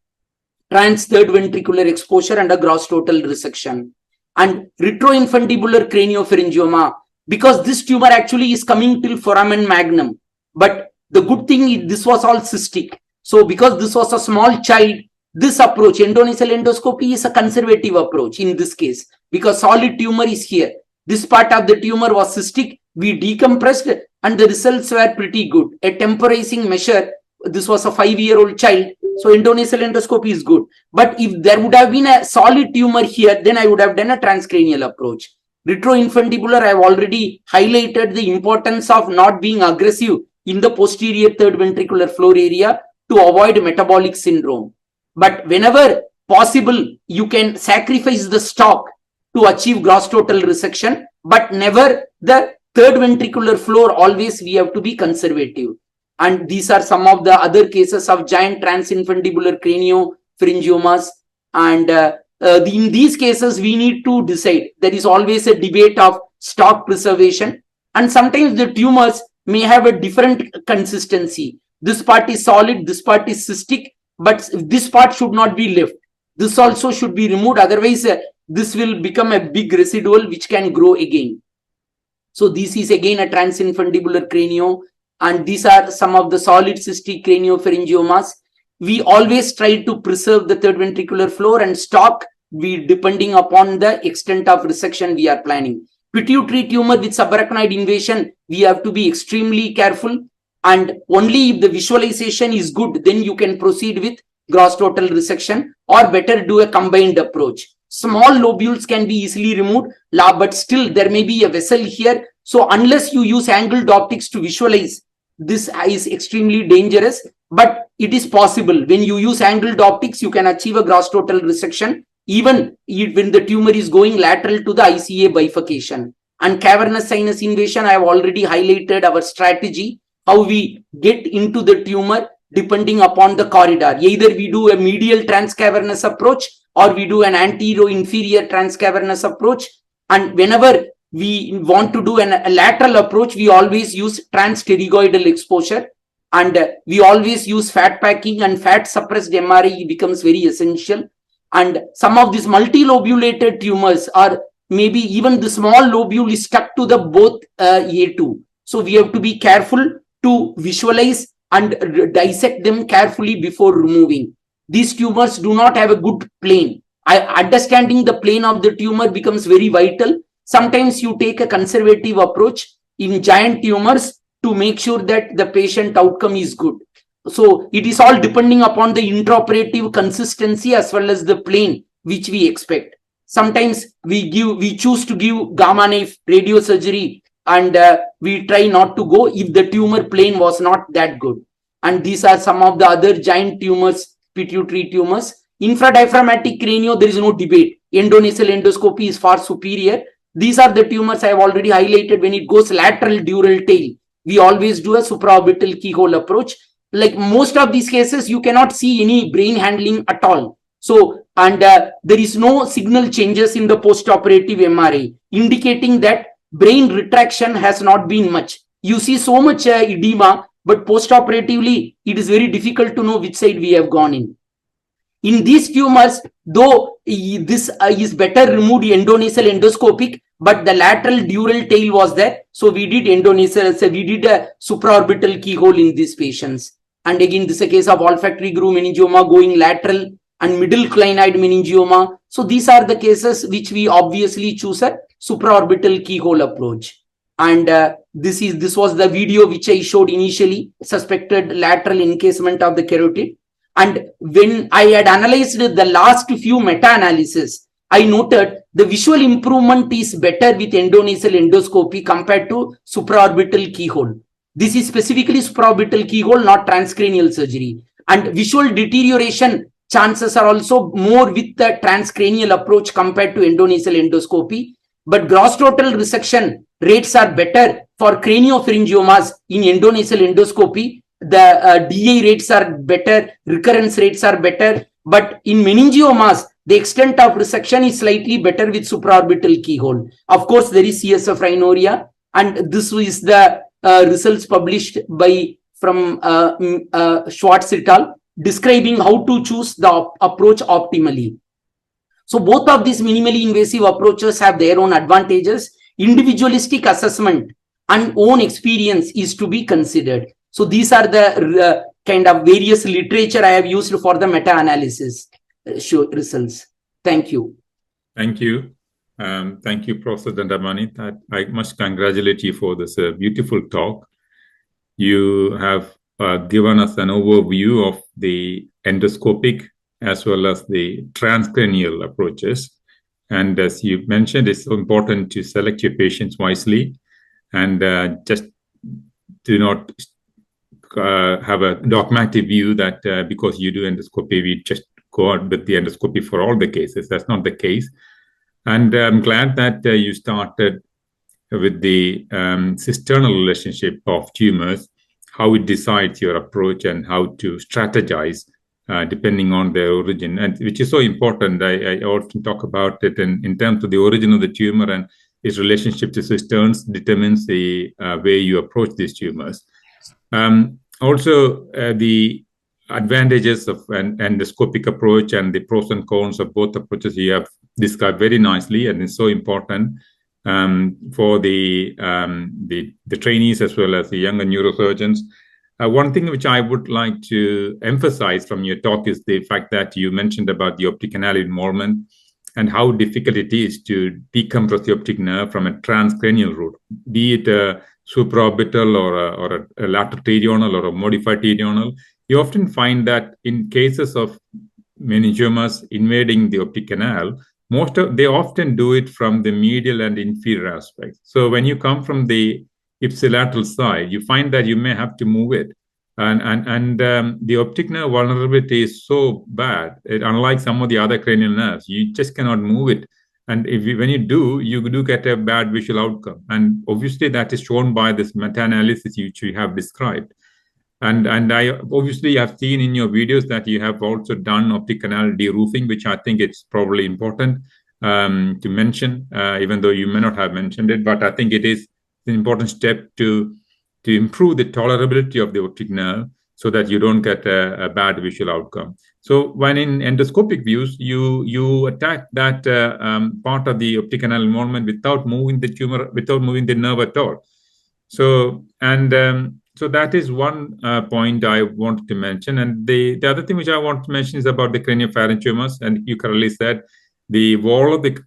[SPEAKER 3] trans third ventricular exposure and a gross total resection. And retroinfundibular craniopharyngioma, because this tumor actually is coming till foramen magnum. But the good thing is this was all cystic. So because this was a small child, this approach, endonasal endoscopy, is a conservative approach in this case because solid tumor is here. This part of the tumor was cystic. We decompressed and the results were pretty good. A temporizing measure, this was a 5-year-old child. So endonasal endoscopy is good. But if there would have been a solid tumor here, then I would have done a transcranial approach. Retroinfundibular, I have already highlighted the importance of not being aggressive in the posterior third ventricular floor area to avoid metabolic syndrome. But whenever possible, you can sacrifice the stalk to achieve gross total resection, but never the third ventricular floor. Always we have to be conservative. And these are some of the other cases of giant transinfundibular craniopharyngiomas. And in these cases, we need to decide. There is always a debate of stalk preservation. And sometimes the tumors may have a different consistency. This part is solid, this part is cystic, but this part should not be left. This also should be removed. Otherwise, this will become a big residual which can grow again. So this is again a transinfundibular cranio. And these are some of the solid cystic craniopharyngiomas. We always try to preserve the third ventricular floor and stalk, depending upon the extent of resection we are planning. Pituitary tumor with subarachnoid invasion, we have to be extremely careful. And only if the visualization is good, then you can proceed with gross total resection, or better do a combined approach. Small lobules can be easily removed, but still there may be a vessel here. So unless you use angled optics to visualize, this is extremely dangerous, but it is possible. When you use angled optics, you can achieve a gross total resection, even when the tumor is going lateral to the ICA bifurcation. And cavernous sinus invasion, I have already highlighted our strategy, how we get into the tumor depending upon the corridor. Either we do a medial transcavernous approach or we do an anterior-inferior transcavernous approach. And whenever we want to do a lateral approach, we always use transpterygoidal exposure. And we always use fat packing, and fat suppressed MRI becomes very essential. And some of these multilobulated tumors, or maybe even the small lobule is stuck to the both A2. So we have to be careful to visualize and dissect them carefully before removing. These tumors do not have a good plane. Understanding the plane of the tumor becomes very vital. Sometimes you take a conservative approach in giant tumors to make sure that the patient outcome is good. So it is all depending upon the intraoperative consistency as well as the plane which we expect. Sometimes we choose to give gamma knife radiosurgery, and we try not to go if the tumor plane was not that good. And these are some of the other giant tumors, pituitary tumors. Infradiaphragmatic cranio, there is no debate. Endonasal endoscopy is far superior. These are the tumors I have already highlighted. When it goes lateral dural tail, we always do a supraorbital keyhole approach. Like most of these cases, you cannot see any brain handling at all. So, and there is no signal changes in the postoperative MRI, indicating that brain retraction has not been much. You see so much edema, but postoperatively, it is very difficult to know which side we have gone in. In these tumors, though this is better removed endonasal endoscopic, but the lateral dural tail was there. So we did endonasal, so we did a supraorbital keyhole in these patients. And again, this is a case of olfactory groove meningioma going lateral and middle clinoid meningioma. So these are the cases which we obviously choose a supraorbital keyhole approach. And this was the video which I showed initially, suspected lateral encasement of the carotid. And when I had analyzed the last few meta-analysis, I noted the visual improvement is better with endonasal endoscopy compared to supraorbital keyhole. This is specifically supraorbital keyhole, not transcranial surgery. And visual deterioration chances are also more with the transcranial approach compared to endonasal endoscopy. But gross total resection rates are better for craniopharyngiomas in endonasal endoscopy. The DI rates are better, recurrence rates are better, but in meningiomas, the extent of resection is slightly better with supraorbital keyhole. Of course, there is CSF rhinorrhea, and this is the results published from Schwartz et al. Describing how to choose the approach optimally. So both of these minimally invasive approaches have their own advantages. Individualistic assessment and own experience is to be considered. So these are the kind of various literature I have used for the meta-analysis results. Thank you.
[SPEAKER 2] Thank you. Thank you, Professor Dandamani. I must congratulate you for this beautiful talk. You have given us an overview of the endoscopic as well as the transcranial approaches. And as you mentioned, it's so important to select your patients wisely and just do not have a dogmatic view that because you do endoscopy, we just go out with the endoscopy for all the cases. That's not the case. And I'm glad that you started with the cisternal relationship of tumors, how it decides your approach and how to strategize depending on their origin, and which is so important. I often talk about it in terms of the origin of the tumor, and its relationship to cisterns determines the way you approach these tumors. Also, the advantages of an endoscopic approach and the pros and cons of both approaches you have described very nicely, and it's so important for the trainees as well as the younger neurosurgeons. One thing which I would like to emphasize from your talk is the fact that you mentioned about the optic canal involvement and how difficult it is to decompress the optic nerve from a transcranial route, be it a supraorbital or a lateral pterional or a modified pterional. You often find that in cases of meningiomas invading the optic canal, they often do it from the medial and inferior aspects. So when you come from the ipsilateral side, you find that you may have to move it. And the optic nerve vulnerability is so bad. Unlike some of the other cranial nerves, you just cannot move it. And when you do get a bad visual outcome. And obviously that is shown by this meta-analysis which we have described. And I obviously have seen in your videos that you have also done optic canal de-roofing, which I think it's probably important to mention, even though you may not have mentioned it. But I think it is an important step to improve the tolerability of the optic nerve so that you don't get a bad visual outcome. So when in endoscopic views, you attack that part of the optic canal involvement without moving the tumor, without moving the nerve at all. So so that is one point I wanted to mention. And the other thing which I want to mention is about the craniopharyngeal tumors. And you correctly said the wall of the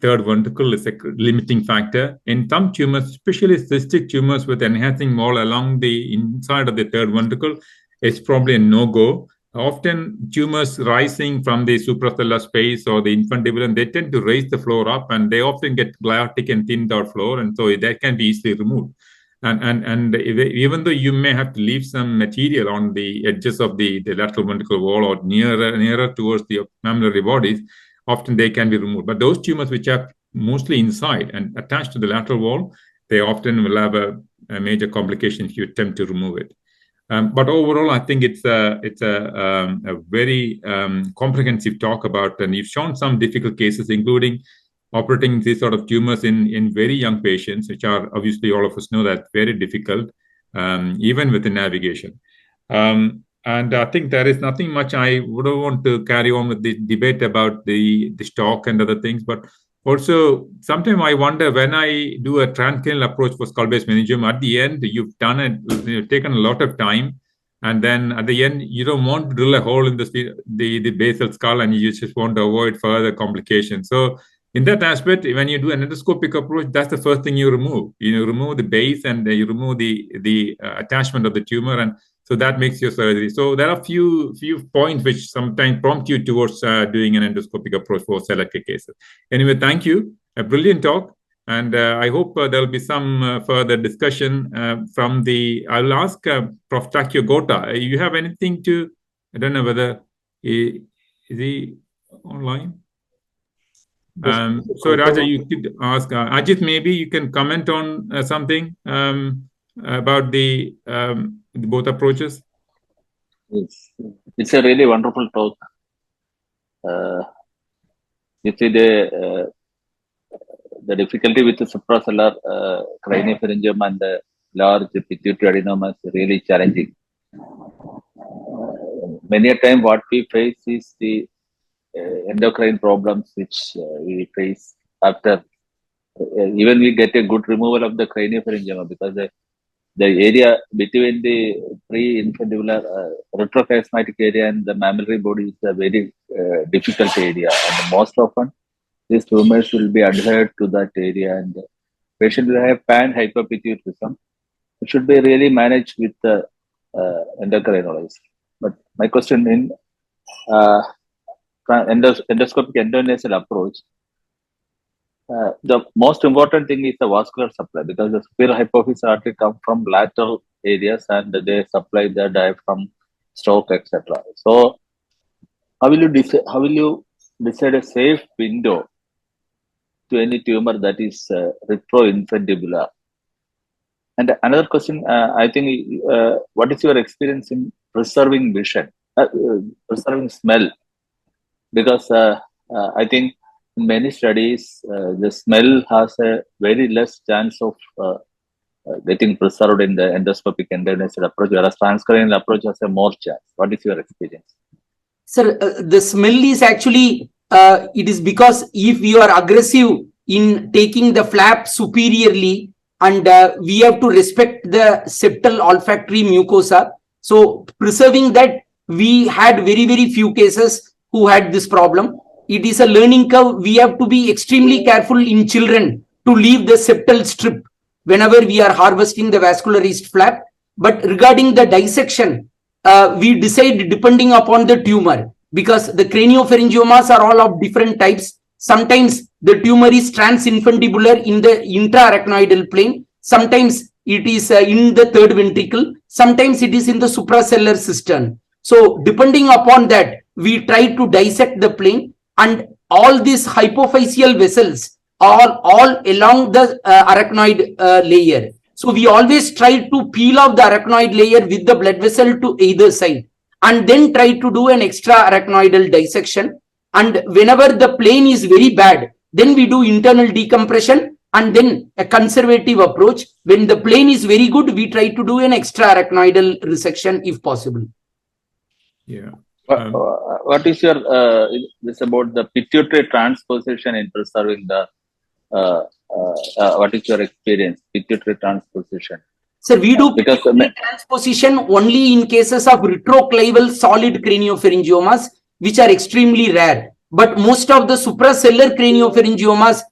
[SPEAKER 2] third ventricle is a limiting factor. In some tumors, especially cystic tumors with enhancing wall along the inside of the third ventricle, it's probably a no-go. Often tumors rising from the supracellular space or the infundibulum, they tend to raise the floor up, and they often get gliotic and thinned out floor, and so that can be easily removed. And even though you may have to leave some material on the edges of the lateral ventricular wall or nearer towards the mammillary bodies, often they can be removed. But those tumors which are mostly inside and attached to the lateral wall, they often will have a major complication if you attempt to remove it. But overall, I think it's a very comprehensive talk about, and you've shown some difficult cases, including operating these sort of tumors in very young patients, which are obviously all of us know that very difficult, even with the navigation. And I think there is nothing much I would want to carry on with the debate about the stock and other things. But also, sometimes I wonder when I do a transcranial approach for skull-based meningioma, at the end, you've done it, you've taken a lot of time. And then at the end, you don't want to drill a hole in the basal skull, and you just want to avoid further complications. So in that aspect, when you do an endoscopic approach, that's the first thing you remove. You remove the base, and you remove the attachment of the tumor, and so that makes your surgery. So there are few points which sometimes prompt you towards doing an endoscopic approach for selected cases. Anyway, thank you. A brilliant talk, and I hope there will be some further discussion from the. I'll ask Prof. Takio Gota. You have anything to? I don't know whether is he online. So Raja, you could ask Ajit. Maybe you can comment on something about the both approaches.
[SPEAKER 4] It's a really wonderful talk. You see the difficulty with the supracellular craniopharyngioma and the large pituitary adenoma is really challenging. Many a time, what we face is the endocrine problems which we face after even we get a good removal of the craniopharyngioma, because the area between the pre-infundibular retrochiasmatic area and the mammillary body is a very difficult area, and most often these tumors will be adhered to that area, and the patient will have pan-hypopituitarism. It should be really managed with the endocrinologist. But my question in endoscopic endonasal approach, the most important thing is the vascular supply, because the superior hypophyseal artery come from lateral areas and they supply the diaphragm, stroke, etc. So, how will you decide a safe window to any tumor that is retroinfundibular? And another question, I think, what is your experience in preserving vision, preserving smell? Because I think in many studies, the smell has a very less chance of getting preserved in the endoscopic endonasal approach, whereas transcranial approach has a more chance. What is your experience?
[SPEAKER 3] Sir, the smell is actually, it is because if you are aggressive in taking the flap superiorly, and we have to respect the septal olfactory mucosa. So preserving that, we had very, very few cases who had this problem. It is a learning curve. We have to be extremely careful in children to leave the septal strip whenever we are harvesting the vascularized flap. But regarding the dissection, we decide depending upon the tumor, because the craniopharyngiomas are all of different types. Sometimes the tumor is transinfundibular in the intraarachnoidal plane. Sometimes it is in the third ventricle. Sometimes it is in the supracellular cistern. So depending upon that, we try to dissect the plane, and all these hypophyseal vessels are all along the arachnoid layer. So we always try to peel off the arachnoid layer with the blood vessel to either side, and then try to do an extra arachnoidal dissection. And whenever the plane is very bad, then we do internal decompression, and then a conservative approach. When the plane is very good, we try to do an extra arachnoidal resection if possible.
[SPEAKER 2] Yeah.
[SPEAKER 4] What is your this about the pituitary transposition in preserving the what is your experience pituitary transposition?
[SPEAKER 3] So we do
[SPEAKER 4] Because
[SPEAKER 3] transposition only in cases of retroclavial solid craniopharyngiomas, which are extremely rare. But most of the suprasellar craniopharyngiomas,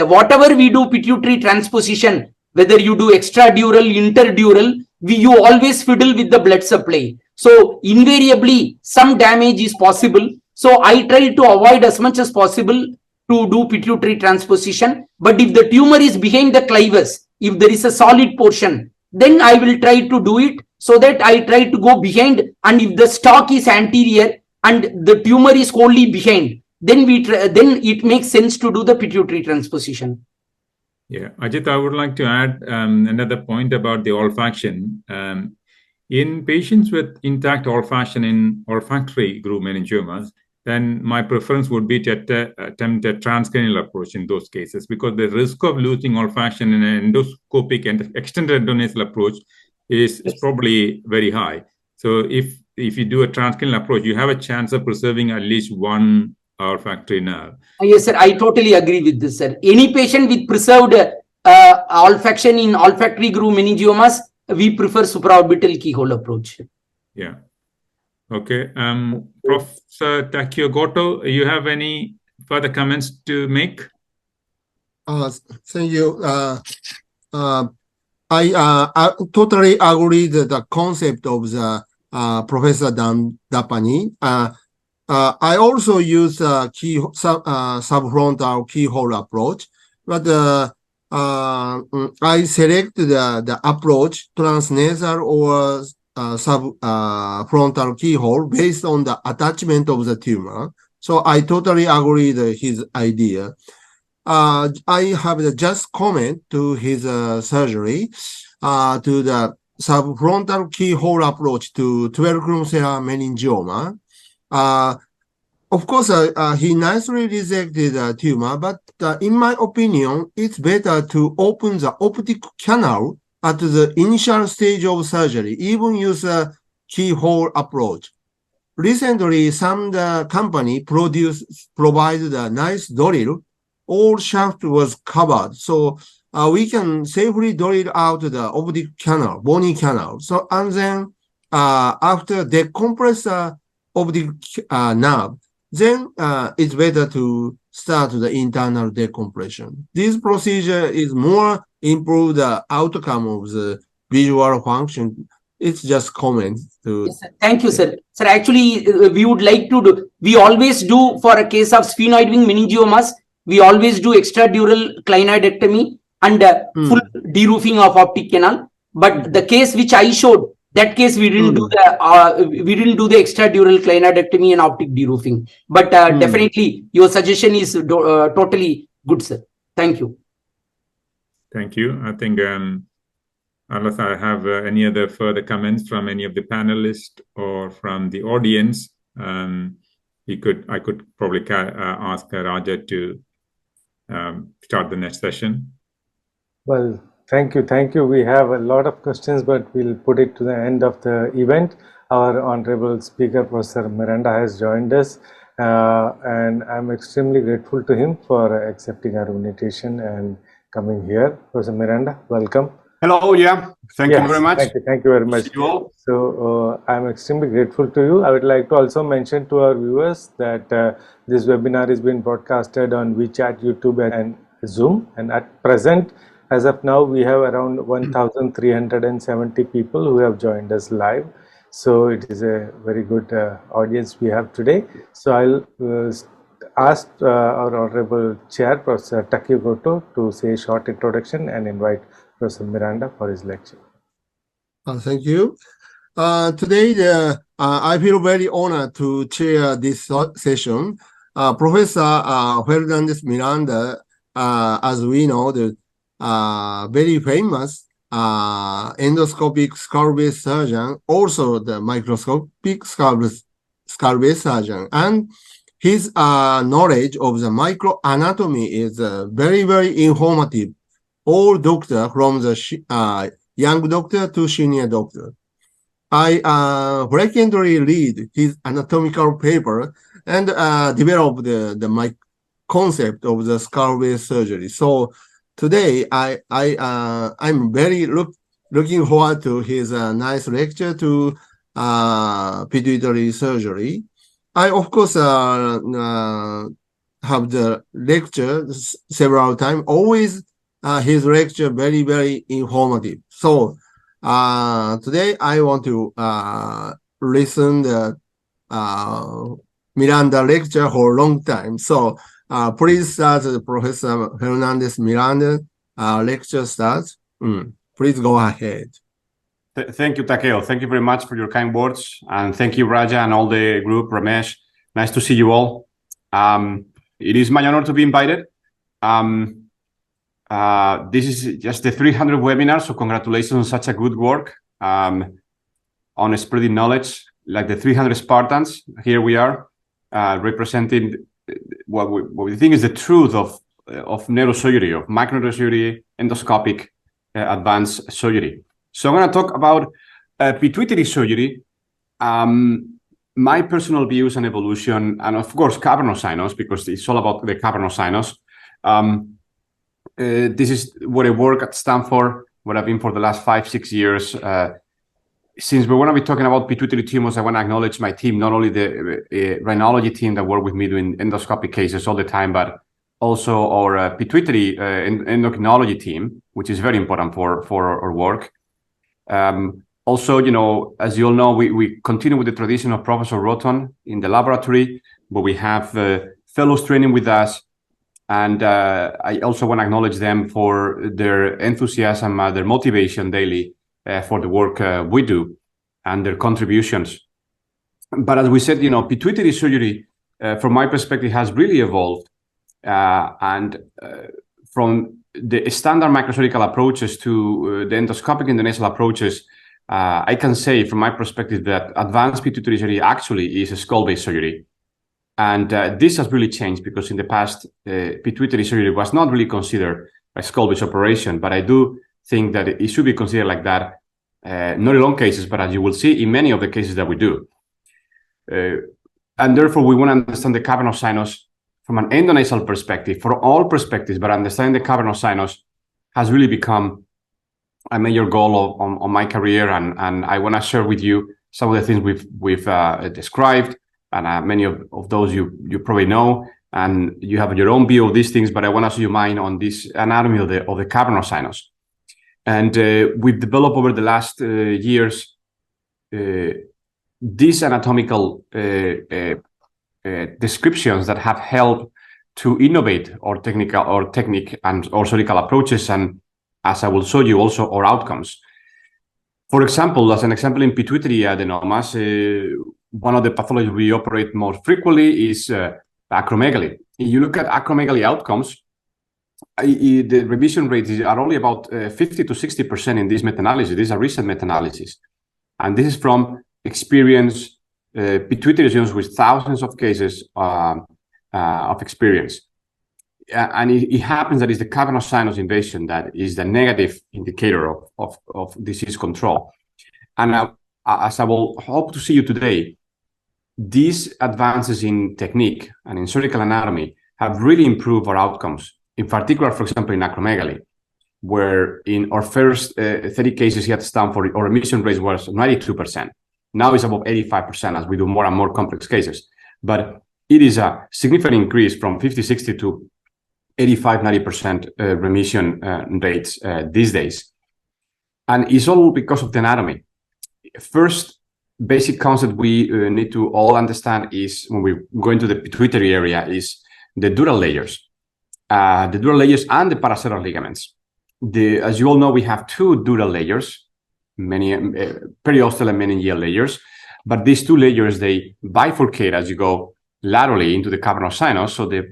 [SPEAKER 3] whatever we do pituitary transposition, whether you do extradural, interdural, you always fiddle with the blood supply. So invariably, some damage is possible. So I try to avoid as much as possible to do pituitary transposition. But if the tumor is behind the clivus, if there is a solid portion, then I will try to do it, so that I try to go behind. And if the stalk is anterior and the tumor is wholly behind, then then it makes sense to do the pituitary transposition.
[SPEAKER 2] Yeah, Ajit, I would like to add another point about the olfaction. In patients with intact olfaction in olfactory groove meningiomas, then my preference would be to attempt a transcranial approach in those cases, because the risk of losing olfaction in an endoscopic and extended endonasal approach is probably very high. So if you do a transcranial approach, you have a chance of preserving at least one olfactory nerve.
[SPEAKER 3] Yes, sir. I totally agree with this, sir. Any patient with preserved olfaction in olfactory groove meningiomas, we prefer supraorbital keyhole approach.
[SPEAKER 2] Yeah. Okay. Professor Takio Goto, you have any further comments to make?
[SPEAKER 5] Thank you. I totally agree that the concept of the Professor Dapani. I also use subfrontal keyhole approach, but I select the approach transnasal or subfrontal keyhole based on the attachment of the tumor. So I totally agree with his idea. I have just comment to his surgery to the subfrontal keyhole approach to tuberculosis meningioma. Of course, he nicely resected the tumor, but in my opinion, it's better to open the optic canal at the initial stage of surgery, even use a keyhole approach. Recently, some company provided a nice drill. All shaft was covered, so we can safely drill out the optic canal, bony canal. So, and then after decompress the optic nerve, then it's better to start the internal decompression. This procedure is more improve the outcome of the visual function. It's just comment to.
[SPEAKER 3] Yes, sir. Thank you, sir. Sir, actually, we would like to do. We always do for a case of sphenoid wing meningiomas. We always do extradural clinoidectomy and full deroofing of optic canal. But the case which I showed, that case we didn't do the extradural clinoidectomy and optic deroofing. But definitely, your suggestion is totally good, sir. Thank you.
[SPEAKER 2] Thank you. I think unless I have any other further comments from any of the panelists or from the audience, I could probably ask Raja to start the next session.
[SPEAKER 1] Well, thank you. We have a lot of questions, but we'll put it to the end of the event. Our honorable speaker, Professor Miranda, has joined us, and I'm extremely grateful to him for accepting our invitation and coming here. Professor Miranda, welcome.
[SPEAKER 6] Hello, thank you very much.
[SPEAKER 1] Thank you very much. So I'm extremely grateful to you. I would like to also mention to our viewers that this webinar is being broadcasted on WeChat, YouTube and Zoom, and at present, as of now, we have around 1,370 people who have joined us live. So it is a very good audience we have today. So I'll ask our honorable chair, Professor Takio Goto, to say a short introduction and invite Professor Miranda for his lecture.
[SPEAKER 5] Thank you. Today, I feel very honored to chair this session. Professor Fernandez Miranda, as we know, very famous endoscopic skull-base surgeon, also the microscopic skull-base surgeon. And his knowledge of the microanatomy is very, very informative. All doctor, from the young doctor to senior doctor. I frequently read his anatomical paper and develop my concept of the skull-base surgery. So today I'm very looking forward to his nice lecture to pituitary surgery. I of course have the lecture several times. Always his lecture very, very informative. So today I want to listen the Miranda lecture for a long time. So please start Professor Hernandez Miranda lecture starts. Please go ahead.
[SPEAKER 6] Thank you, Takeo. Thank you very much for your kind words. And thank you, Raja, and all the group, Ramesh. Nice to see you all. It is my honor to be invited. This is just the 300th webinar, so congratulations on such a good work on spreading knowledge, like the 300 Spartans. Here we are representing what we think is the truth of neurosurgery, of microneurosurgery, endoscopic advanced surgery. So I'm going to talk about pituitary surgery, my personal views and evolution, and of course cavernous sinus, because it's all about the cavernous sinus. This is where I work at Stanford, where I've been for the last 5-6 years. Since we're going to be talking about pituitary tumors, I want to acknowledge my team, not only the rhinology team that work with me doing endoscopic cases all the time, but also our pituitary endocrinology team, which is very important for our work. Also, you know, as you all know, we continue with the tradition of Professor Roton in the laboratory, where we have fellows training with us. And I also want to acknowledge them for their enthusiasm, their motivation daily for the work we do and their contributions. But as we said, you know, pituitary surgery, from my perspective, has really evolved. And from the standard microsurgical approaches to the endoscopic and endonasal approaches, I can say from my perspective that advanced pituitary surgery actually is a skull-based surgery. And this has really changed, because in the past, pituitary surgery was not really considered a skull-based operation. But I do think that it should be considered like that, not in all cases, but as you will see, in many of the cases that we do. And therefore, we want to understand the cavernous sinus from an endonasal perspective, for all perspectives, but understanding the cavernous sinus has really become a major goal on my career. And I want to share with you some of the things we've described. And many of those you probably know, and you have your own view of these things, but I want to show you mine on this anatomy of the cavernous sinus. And we've developed over the last years these anatomical descriptions that have helped to innovate our technique and our surgical approaches, and as I will show you, also our outcomes. For example, as an example in pituitary adenomas, one of the pathologies we operate more frequently is acromegaly. If you look at acromegaly outcomes, the remission rates are only about 50 to 60% in this meta-analysis. These are recent meta-analyses. And this is from experienced pituitary surgeons with thousands of cases of experience. And it happens that it's the cavernous sinus invasion that is the negative indicator of disease control. And as I will hope to see you today, these advances in technique and in surgical anatomy have really improved our outcomes. In particular, for example, in acromegaly, where in our first 30 cases here at Stanford, our remission rate was 92%. Now it's above 85% as we do more and more complex cases. But it is a significant increase from 50, 60 to 85, 90% remission rates these days. And it's all because of the anatomy. First basic concept we need to all understand is, when we go into the pituitary area, is the dural layers. The dural layers and the paracentral ligaments. As you all know, we have two dural layers, periostal and meningeal layers, but these two layers, they bifurcate as you go laterally into the cavernous sinus. So the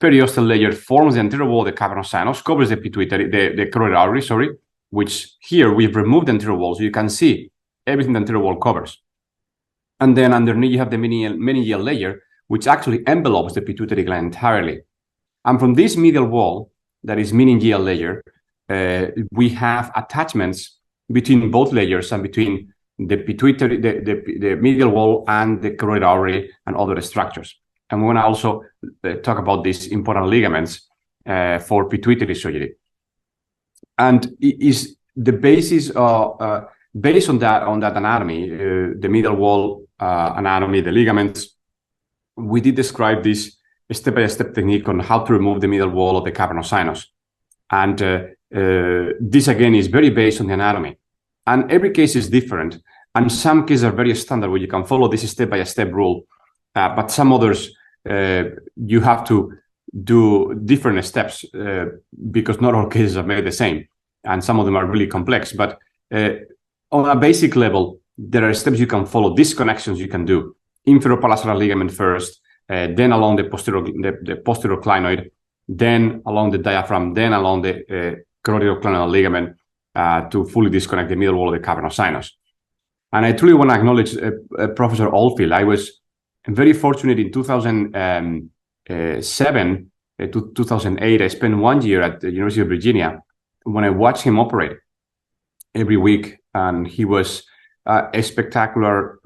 [SPEAKER 6] periosteal layer forms the anterior wall of the cavernous sinus, covers the pituitary, the carotid artery, which here we've removed the anterior wall, so you can see everything the anterior wall covers. And then underneath you have the meningeal layer, which actually envelopes the pituitary gland entirely. And from this medial wall, that is meningeal layer, we have attachments between both layers and between the pituitary, the medial wall and the carotid artery and other structures. And we want to also talk about these important ligaments for pituitary surgery. And it is the basis of, based on that anatomy, the medial wall anatomy, the ligaments, we did describe this step-by-step technique on how to remove the medial wall of the cavernous sinus. And this again is very based on the anatomy. And every case is different. And some cases are very standard where you can follow this step-by-step rule. But some others, you have to do different steps because not all cases are made the same. And some of them are really complex. But on a basic level, there are steps you can follow, disconnections you can do. Inferopalaceral ligament first, then along the posterior clinoid, then along the diaphragm, then along the carotidoclinial ligament to fully disconnect the middle wall of the cavernous sinus. And I truly want to acknowledge Professor Oldfield. I was very fortunate in 2007 to 2008. I spent 1 year at the University of Virginia when I watched him operate every week. And he was a spectacular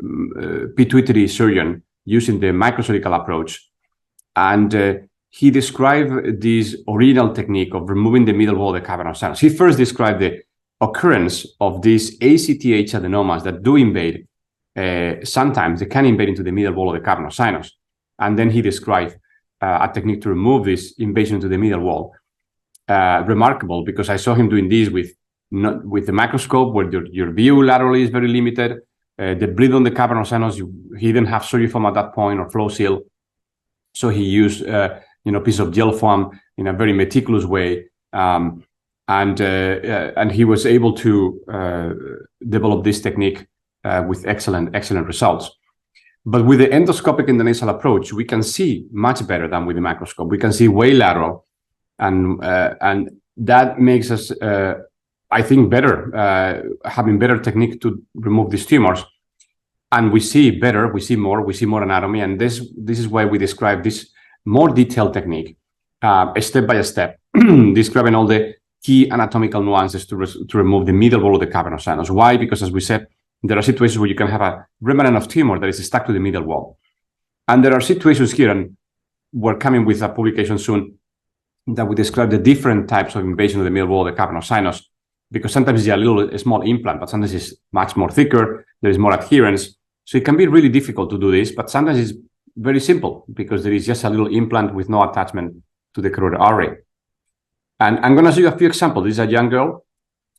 [SPEAKER 6] pituitary surgeon using the microsurgical approach. And he described this original technique of removing the middle wall of the cavernous sinus. He first described the occurrence of these ACTH adenomas that do invade. Sometimes they can invade into the middle wall of the cavernous sinus. And then he described a technique to remove this invasion into the middle wall. Remarkable, because I saw him doing this with the microscope, where your view laterally is very limited. The bleed on the cavernous sinus, he didn't have surgery foam at that point or flow seal. So he used piece of gel foam in a very meticulous way. And he was able to develop this technique with excellent results. But with the endoscopic endonasal approach, we can see much better than with the microscope. We can see way lateral, and that makes us, I think, better, having better technique to remove these tumors. And we see better, we see more anatomy, and this is why we describe this more detailed technique, step by step, describing all the key anatomical nuances to remove the middle wall of the cavernous sinus. Why? Because, as we said, there are situations where you can have a remnant of tumor that is stuck to the middle wall. And there are situations here, and we're coming with a publication soon, that we describe the different types of invasion of the middle wall of the cavernous sinus, because sometimes it's a small implant, but sometimes it's much more thicker, there is more adherence. So it can be really difficult to do this, but sometimes it's very simple because there is just a little implant with no attachment to the carotid artery. And I'm going to show you a few examples. This is a young girl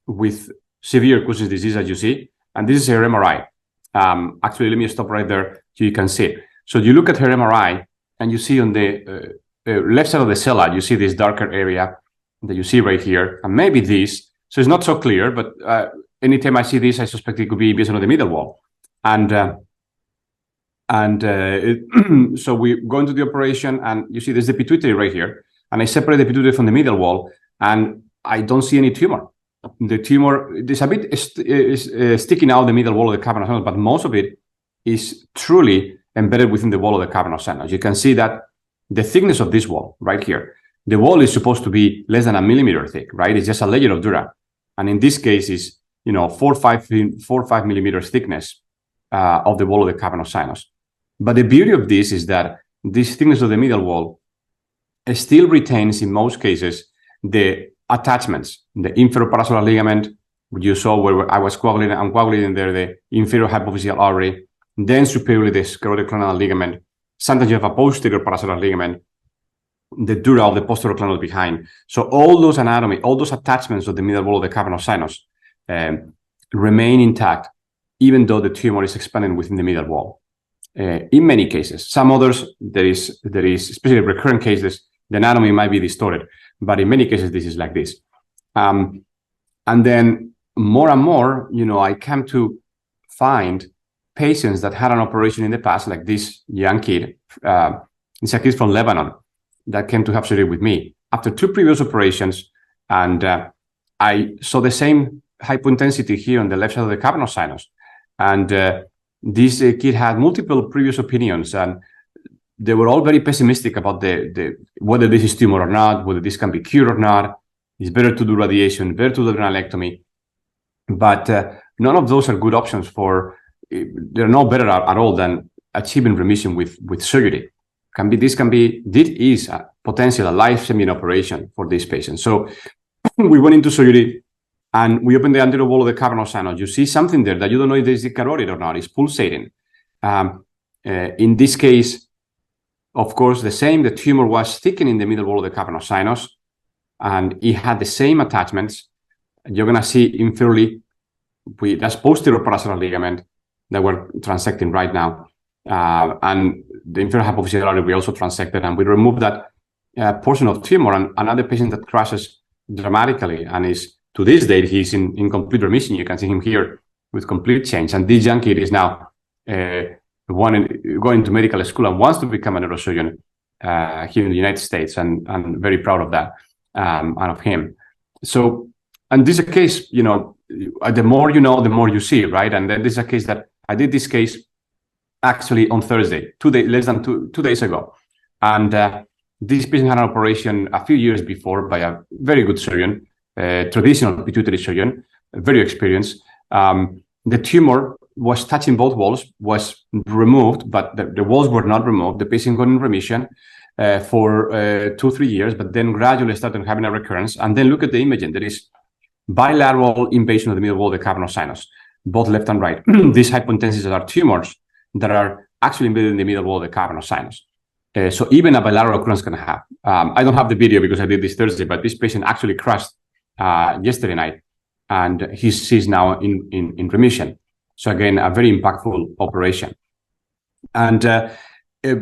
[SPEAKER 6] with severe Cushing's disease, as you see, and this is her MRI. Actually, let me stop right there so you can see. So you look at her MRI, and you see on the left side of the cella, you see this darker area that you see right here, and maybe this. So it's not so clear, but anytime I see this, I suspect it could be invasion of the middle wall. So we go into the operation, and you see there's the pituitary right here, and I separate the pituitary from the middle wall, and I don't see any tumor. The tumor is a bit sticking out the middle wall of the cavernous sinus, but most of it is truly embedded within the wall of the cavernous sinus. You can see that the thickness of this wall right here, the wall is supposed to be less than 1 millimeter thick, right? It's just a layer of dura, and in this case is 4 or 5 millimeters thickness of the wall of the cavernous sinus. But the beauty of this is that this thickness of the middle wall still retains, in most cases, the attachments, the inferopalaceral ligament, you saw where I was coagulating, I'm coagulating there, the inferior hypophyseal artery, then superiorly the carotidoclinial ligament. Sometimes you have a posterior paracetal ligament, the dura of the posterior clinoid behind. So all those anatomy, all those attachments of the middle wall of the cavernous sinus remain intact, even though the tumor is expanding within the middle wall. In many cases, some others, there is, especially recurrent cases, the anatomy might be distorted, but in many cases, this is like this. And then more and more, I come to find patients that had an operation in the past, like this young kid. It's a kid from Lebanon that came to have surgery with me after 2 previous operations, and I saw the same hypointensity here on the left side of the cavernous sinus. And this kid had multiple previous opinions, and they were all very pessimistic about the whether this is tumor or not, whether this can be cured or not. It's better to do radiation, better to do adrenalectomy. But none of those are good options for, they're no better at all than achieving remission with surgery. This is potentially a life-saving operation for these patients. So we went into surgery and we opened the anterior wall of the cavernous sinus. You see something there that you don't know if it is carotid or not. It's pulsating. In this case, of course, the tumor was thickening the middle wall of the cavernous sinus, and it had the same attachments. You're going to see inferiorly, that's posterior paracel ligament that we're transecting right now. And the inferior hypophyseal artery we also transected, and we removed that portion of tumor. And another patient that crashes dramatically, and is, to this date, he's in complete remission. You can see him here with complete change. And this young kid is now going to medical school and wants to become a neurosurgeon here in the United States, and I'm very proud of that and of him. So, and this is a case, the more you know, the more you see, right? And then this is a case that I did this case actually on Thursday, less than two days ago. And this patient had an operation a few years before by a very good surgeon, traditional pituitary surgeon, very experienced. The tumor was touching both walls, was removed, but the walls were not removed. The patient got in remission for 2-3 years, but then gradually started having a recurrence. And then look at the imaging. There is bilateral invasion of the middle wall of the cavernous sinus, both left and right. These hypointensities are tumors that are actually embedded in the middle wall of the cavernous sinus. So even a bilateral occurrence can have. I don't have the video because I did this Thursday, but this patient actually crashed yesterday night, and he's now in remission. So again, a very impactful operation. And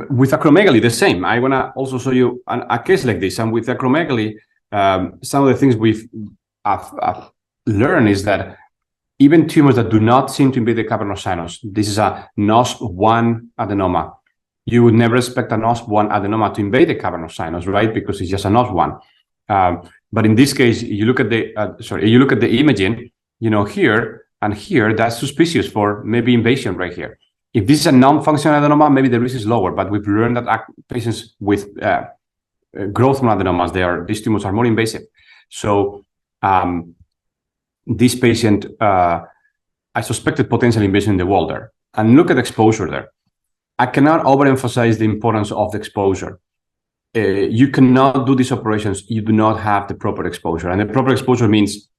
[SPEAKER 6] with acromegaly, the same. I want to also show you a case like this. And with acromegaly, some of the things I've learned is that even tumors that do not seem to invade the cavernous sinus, this is a NOS1 adenoma. You would never expect a NOS1 adenoma to invade the cavernous sinus, right? Because it's just a NOS1. But in this case, you look at the imaging, here and here, that's suspicious for maybe invasion right here. If this is a non-functional adenoma, maybe the risk is lower. But we've learned that patients with growth adenomas, these tumors are more invasive. So this patient, I suspected potential invasion in the wall there. And look at the exposure there. I cannot overemphasize the importance of the exposure. You cannot do these operations, you do not have the proper exposure. And the proper exposure means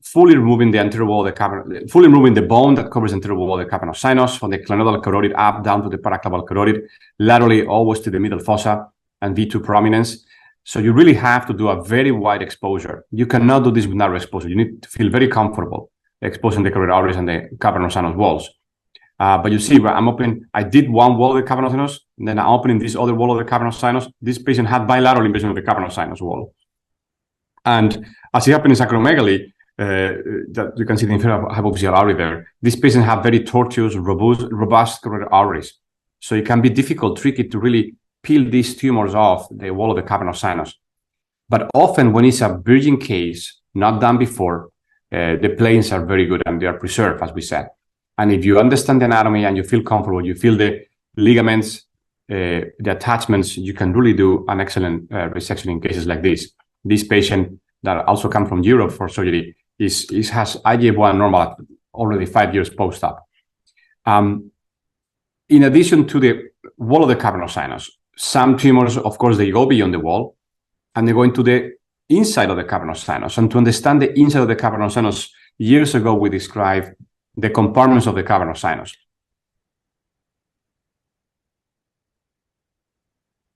[SPEAKER 6] fully removing the anterior wall of the cavernous, fully removing the bone that covers the anterior wall of the cavernous sinus, from the clinodal carotid up down to the paraclaval carotid, laterally always to the middle fossa and V2 prominence. So you really have to do a very wide exposure. You cannot do this with narrow exposure. You need to feel very comfortable exposing the carotid arteries and the cavernous sinus walls. But you see, I did one wall of the cavernous sinus, and then I'm opening this other wall of the cavernous sinus. This patient had bilateral invasion of the cavernous sinus wall. And as it happened in acromegaly, that you can see the inferior hypophyseal artery there, this patient had very tortuous, robust carotid arteries. So it can be difficult, tricky to really peel these tumors off the wall of the cavernous sinus. But often when it's a virgin case, not done before, the planes are very good and they are preserved, as we said. And if you understand the anatomy and you feel comfortable, you feel the ligaments, the attachments, you can really do an excellent resection in cases like this. This patient that also comes from Europe for surgery has IGF-1 normal already 5 years post-op. In addition to the wall of the cavernous sinus, some tumors, of course, they go beyond the wall and they go into the inside of the cavernous sinus. And to understand the inside of the cavernous sinus, years ago we described the compartments of the cavernous sinus.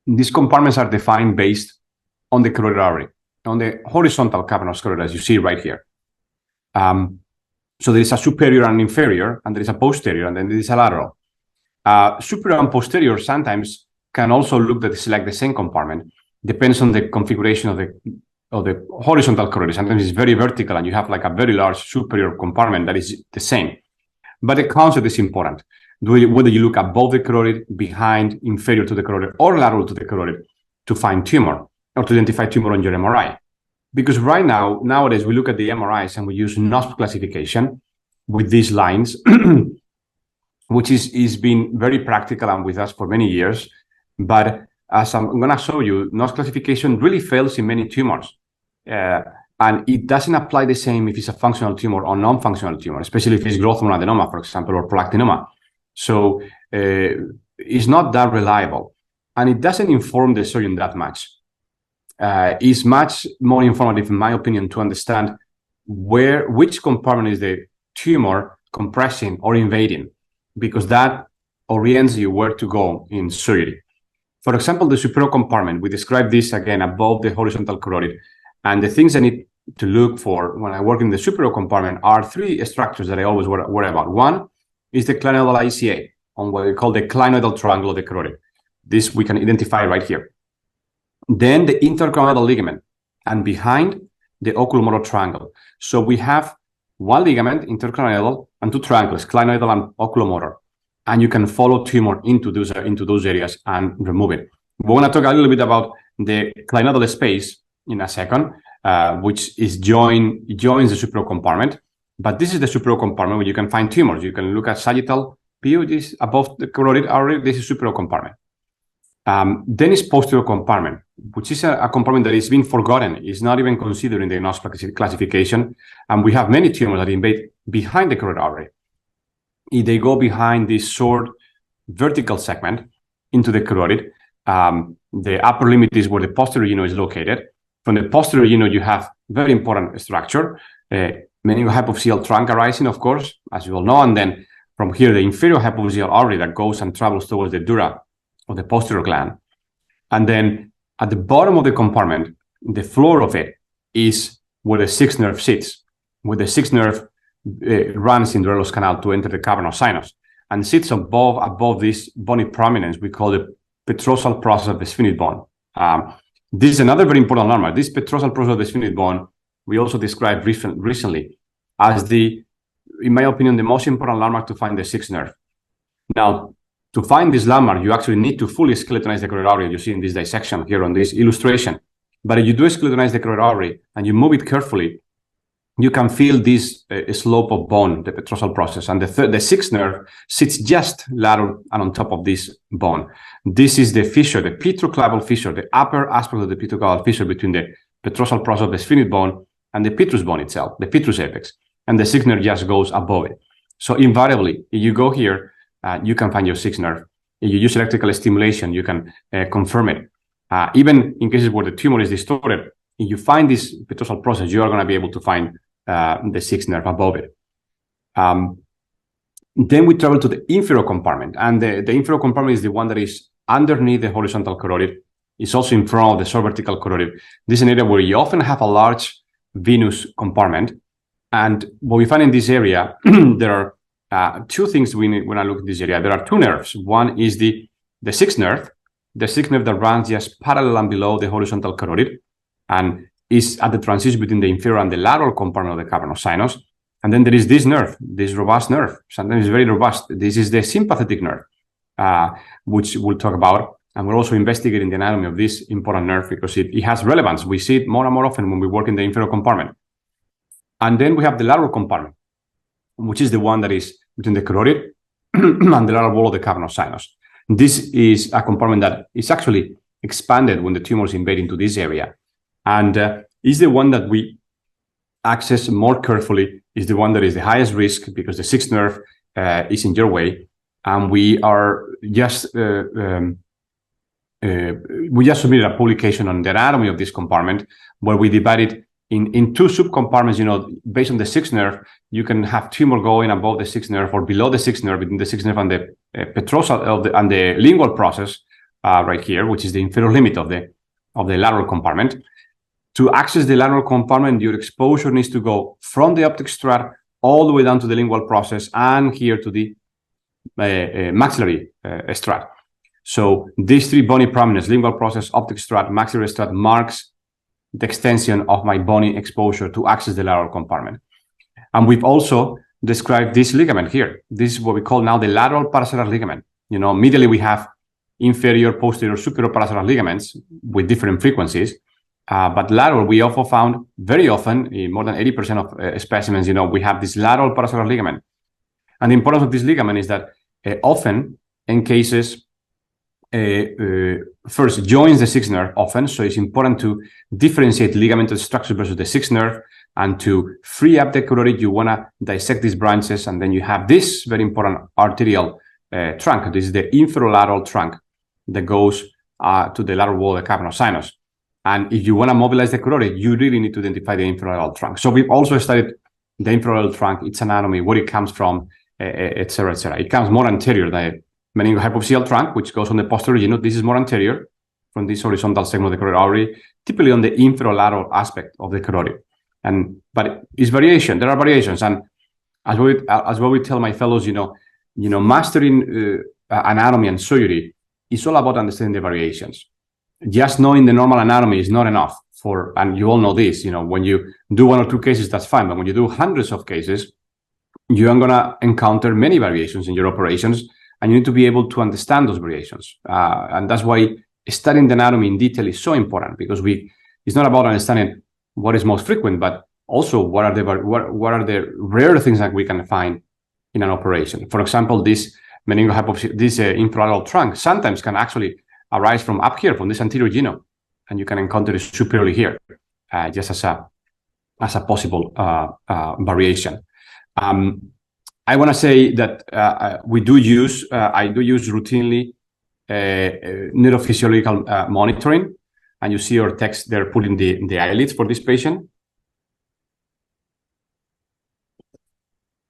[SPEAKER 6] These compartments are defined based on the carotid artery, on the horizontal cavernous carotid, as you see right here. So there is a superior and inferior, and there is a posterior, and then there is a lateral. Superior and posterior sometimes can also look like the same compartment. Depends on the configuration of the horizontal carotid. Sometimes it's very vertical, and you have like a very large superior compartment that is the same. But the concept is important. Whether you look above the carotid, behind, inferior to the carotid, or lateral to the carotid, to find tumor or to identify tumor on your MRI. Because nowadays, we look at the MRIs and we use NOSP classification with these lines, which is been very practical and with us for many years. But as I'm going to show you, NOSP classification really fails in many tumors. And it doesn't apply the same if it's a functional tumor or non-functional tumor, especially if it's growth hormone adenoma, for example, or prolactinoma. So it's not that reliable. And it doesn't inform the surgeon that much. It's much more informative, in my opinion, to understand which compartment is the tumor compressing or invading, because that orients you where to go in surgery. For example, the superior compartment, we describe this again above the horizontal carotid. And the things I need to look for when I work in the superior compartment are three structures that I always worry about. One is the clinoidal ICA, on what we call the clinoidal triangle of the carotid. This we can identify right here. Then the intercranial ligament, and behind the oculomotor triangle. So we have one ligament, intercranial, and two triangles, clinoidal and oculomotor. And you can follow tumor into those areas and remove it. We're going to talk a little bit about the clinoidal space in a second, which is joins the superior compartment. But this is the superior compartment where you can find tumors. You can look at sagittal view, this above the carotid artery. This is superior compartment. Then is posterior compartment, which is a compartment that is being forgotten. It's not even considered in the NOSP classification. And we have many tumors that invade behind the carotid artery. If they go behind this short vertical segment into the carotid, the upper limit is where the posterior is located. From the posterior you have very important structure, meningohypophyseal trunk arising, of course, as you all know. And then from here, the inferior hypophyseal artery that goes and travels towards the dura of the posterior gland. And then at the bottom of the compartment, the floor of it is where the sixth nerve sits, where the sixth nerve runs in the Endoscopic canal to enter the cavernous sinus and sits above this bony prominence we call the petrosal process of the sphenoid bone. This is another very important landmark. This petrosal process of the sphenoid bone we also described recently as in my opinion, the most important landmark to find the sixth nerve. Now, to find this landmark, you actually need to fully skeletonize the carotid artery. You see in this dissection here on this illustration. But if you do skeletonize the carotid artery and you move it carefully, you can feel this slope of bone, the petrosal process. And the sixth nerve sits just lateral and on top of this bone. This is the fissure, the petroclavial fissure, the upper aspect of the petroclavial fissure between the petrosal process of the sphenoid bone and the petrous bone itself, the petrous apex. And the sixth nerve just goes above it. So invariably, if you go here, you can find your sixth nerve. If you use electrical stimulation, you can confirm it. Even in cases where the tumor is distorted, if you find this petrosal process, you are going to be able to find the sixth nerve above it. Then we travel to the inferior compartment. And the inferior compartment is the one that is underneath the horizontal carotid. It's also in front of the subvertical carotid. This is an area where you often have a large venous compartment. And what we find in this area, there are two things we need when I look at this area. There are two nerves. One is the sixth nerve that runs just parallel and below the horizontal carotid and is at the transition between the inferior and the lateral compartment of the cavernous sinus. And then there is this nerve, this robust nerve. Sometimes it's very robust. This is the sympathetic nerve, which we'll talk about. And we're also investigating the anatomy of this important nerve because it has relevance. We see it more and more often when we work in the inferior compartment. And then we have the lateral compartment, which is the one that is between the carotid and the lateral wall of the cavernous sinus. This is a compartment that is actually expanded when the tumors invade into this area. And is the one that we access more carefully, is the one that is the highest risk because the sixth nerve is in your way. And we are just submitted a publication on the anatomy of this compartment where we divide it in two subcompartments. Based on the sixth nerve, you can have tumor going above the sixth nerve or below the sixth nerve, between the sixth nerve and the petrosal and the lingual process right here, which is the inferior limit of the lateral compartment. To access the lateral compartment, your exposure needs to go from the optic strut all the way down to the lingual process and here to the maxillary strut. So these three bony prominences, lingual process, optic strut, maxillary strut, marks the extension of my bony exposure to access the lateral compartment. And we've also described this ligament here. This is what we call now the lateral paracellus ligament. Medially we have inferior, posterior, superior paracel ligaments with different frequencies. But lateral, we also found very often, in more than 80% of specimens, we have this lateral paracel ligament. And the importance of this ligament is that often in cases, first joins the sixth nerve often, so it's important to differentiate ligamental structure versus the sixth nerve, and to free up the carotid, you want to dissect these branches, and then you have this very important arterial trunk. This is the inferolateral trunk that goes to the lateral wall of the cavernous sinus. And if you want to mobilize the carotid, you really need to identify the inferolateral trunk. So we've also studied the inferolateral trunk, its anatomy, where it comes from, etc., etc. It comes more anterior. The meningohypophyseal trunk, which goes on the posterior, this is more anterior from this horizontal segment of the carotid artery, typically on the inferolateral aspect of the carotid. But it's variation. There are variations, and as well we tell my fellows, mastering anatomy and surgery is all about understanding the variations. Just knowing the normal anatomy is not enough and you all know this. When you do 1 or 2 cases, that's fine, but when you do hundreds of cases, you are gonna encounter many variations in your operations, and you need to be able to understand those variations. And that's why studying the anatomy in detail is so important, because it's not about understanding what is most frequent, but also what are the rare things that we can find in an operation. For example, this inferolateral trunk sometimes can actually arise from up here, from this anterior genome, and you can encounter it superiorly here, just as a possible variation. I want to say that I do use routinely neurophysiological monitoring, and you see our text there putting the eyelids for this patient.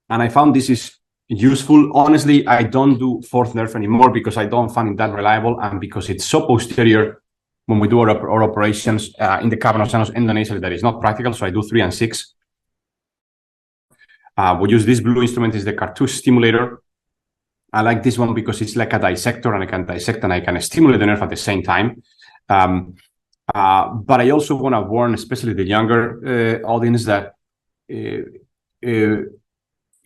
[SPEAKER 6] And I found this is useful. Honestly, I don't do fourth nerve anymore because I don't find it that reliable, and because it's so posterior when we do our operations in the cavernous sinus endonasal that is not practical. So I do 3 and 6. We use this blue instrument, is the cartouche stimulator. I like this one because it's like a dissector, and I can dissect and I can stimulate the nerve at the same time. But I also want to warn, especially the younger audience, that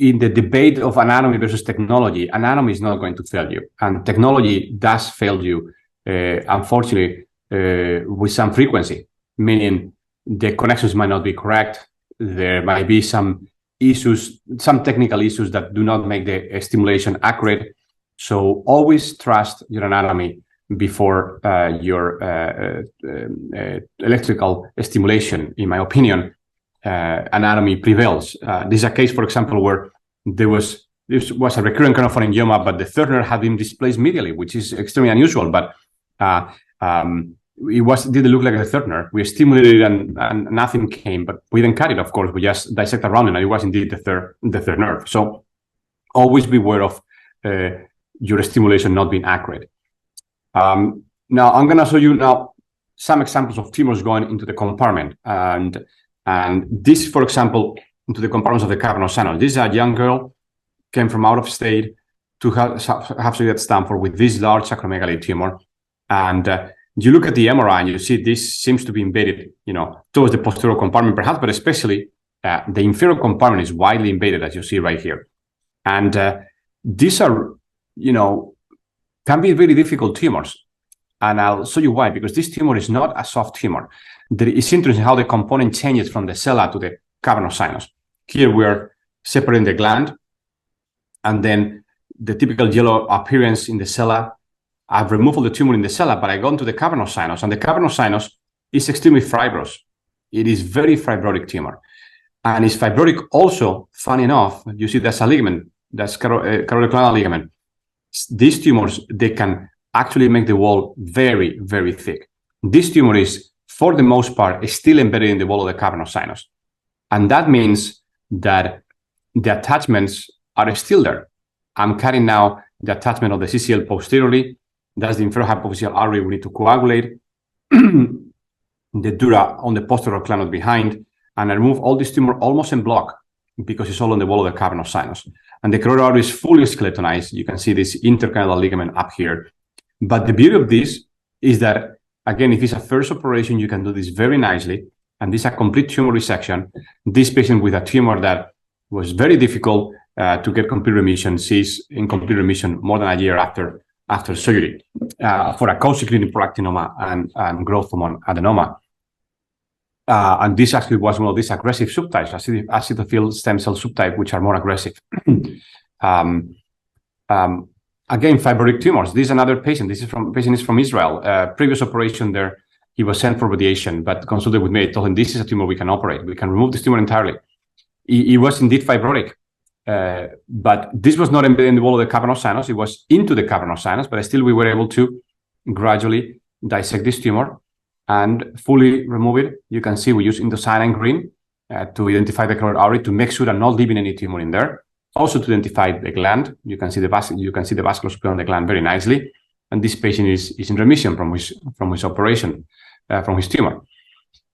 [SPEAKER 6] in the debate of anatomy versus technology, anatomy is not going to fail you, and technology does fail you, unfortunately, with some frequency, meaning the connections might not be correct. There might be some issues, some technical issues that do not make the stimulation accurate. So always trust your anatomy before your electrical stimulation. In my opinion, anatomy prevails. This is a case, for example, where this was a recurrent cranopharyngioma, but the third nerve had been displaced medially, which is extremely unusual. But it didn't look like the third nerve. We stimulated it and nothing came, but we didn't cut it. Of course, we just dissect around it, and it was indeed the third nerve. So always beware of your stimulation not being accurate. Now I'm going to show you now some examples of tumors going into the compartment, and this, for example, into the compartments of the cavernous sinus. This is a young girl, came from out of state to have surgery at Stanford with this large acromegaly tumor, and you look at the MRI and you see this seems to be embedded, towards the posterior compartment perhaps, but especially the inferior compartment is widely embedded, as you see right here. And these are, can be really difficult tumors. And I'll show you why, because this tumor is not a soft tumor. It's interesting how the component changes from the sella to the cavernous sinus. Here we're separating the gland, and then the typical yellow appearance in the sella. I've removed all the tumor in the sella, but I go into the cavernous sinus, and the cavernous sinus is extremely fibrous. It is very fibrotic tumor. And it's fibrotic also, funny enough, you see there's a ligament, that's carotid ligament. These tumors, they can actually make the wall very, very thick. This tumor is, for the most part, is still embedded in the wall of the cavernous sinus. And that means that the attachments are still there. I'm cutting now the attachment of the CCL posteriorly. That's the inferior hypophyseal artery we need to coagulate. The dura on the posterior clenoid behind, and I remove all this tumor almost en bloc because it's all on the wall of the cavernous sinus. And the carotid artery is fully skeletonized. You can see this intercranial ligament up here. But the beauty of this is that, again, if it's a first operation, you can do this very nicely. And this is a complete tumor resection. This patient with a tumor that was very difficult to get complete remission, she's in complete remission more than a year after after surgery for a co-secreting prolactinoma and growth hormone adenoma. And this actually was one of these aggressive subtypes, acidophil stem cell subtype, which are more aggressive. Again, fibrotic tumors. This is another patient. Patient is from Israel. Previous operation there, he was sent for radiation, but consulted with me. I told him, this is a tumor we can operate. We can remove this tumor entirely. He was indeed fibrotic, but this was not embedded in the wall of the cavernous sinus. It was into the cavernous sinus, but still we were able to gradually dissect this tumor and fully remove it. You can see we use indocyanine green to identify the carotid artery to make sure I'm not leaving any tumor in there. Also to identify the gland. You can see the vascular supply on the gland very nicely. And this patient is in remission from his operation, from his tumor.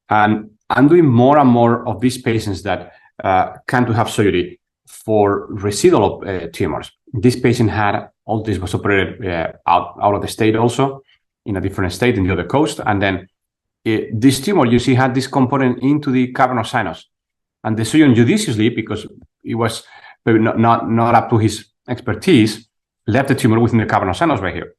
[SPEAKER 6] And I'm doing more and more of these patients that come to have surgery for residual tumors. This patient had all this was operated out of the state also, in a different state in the other coast. And then this tumor, you see, had this component into the cavernous sinus. And the surgeon judiciously, because it was not up to his expertise, left the tumor within the cavernous sinus right here.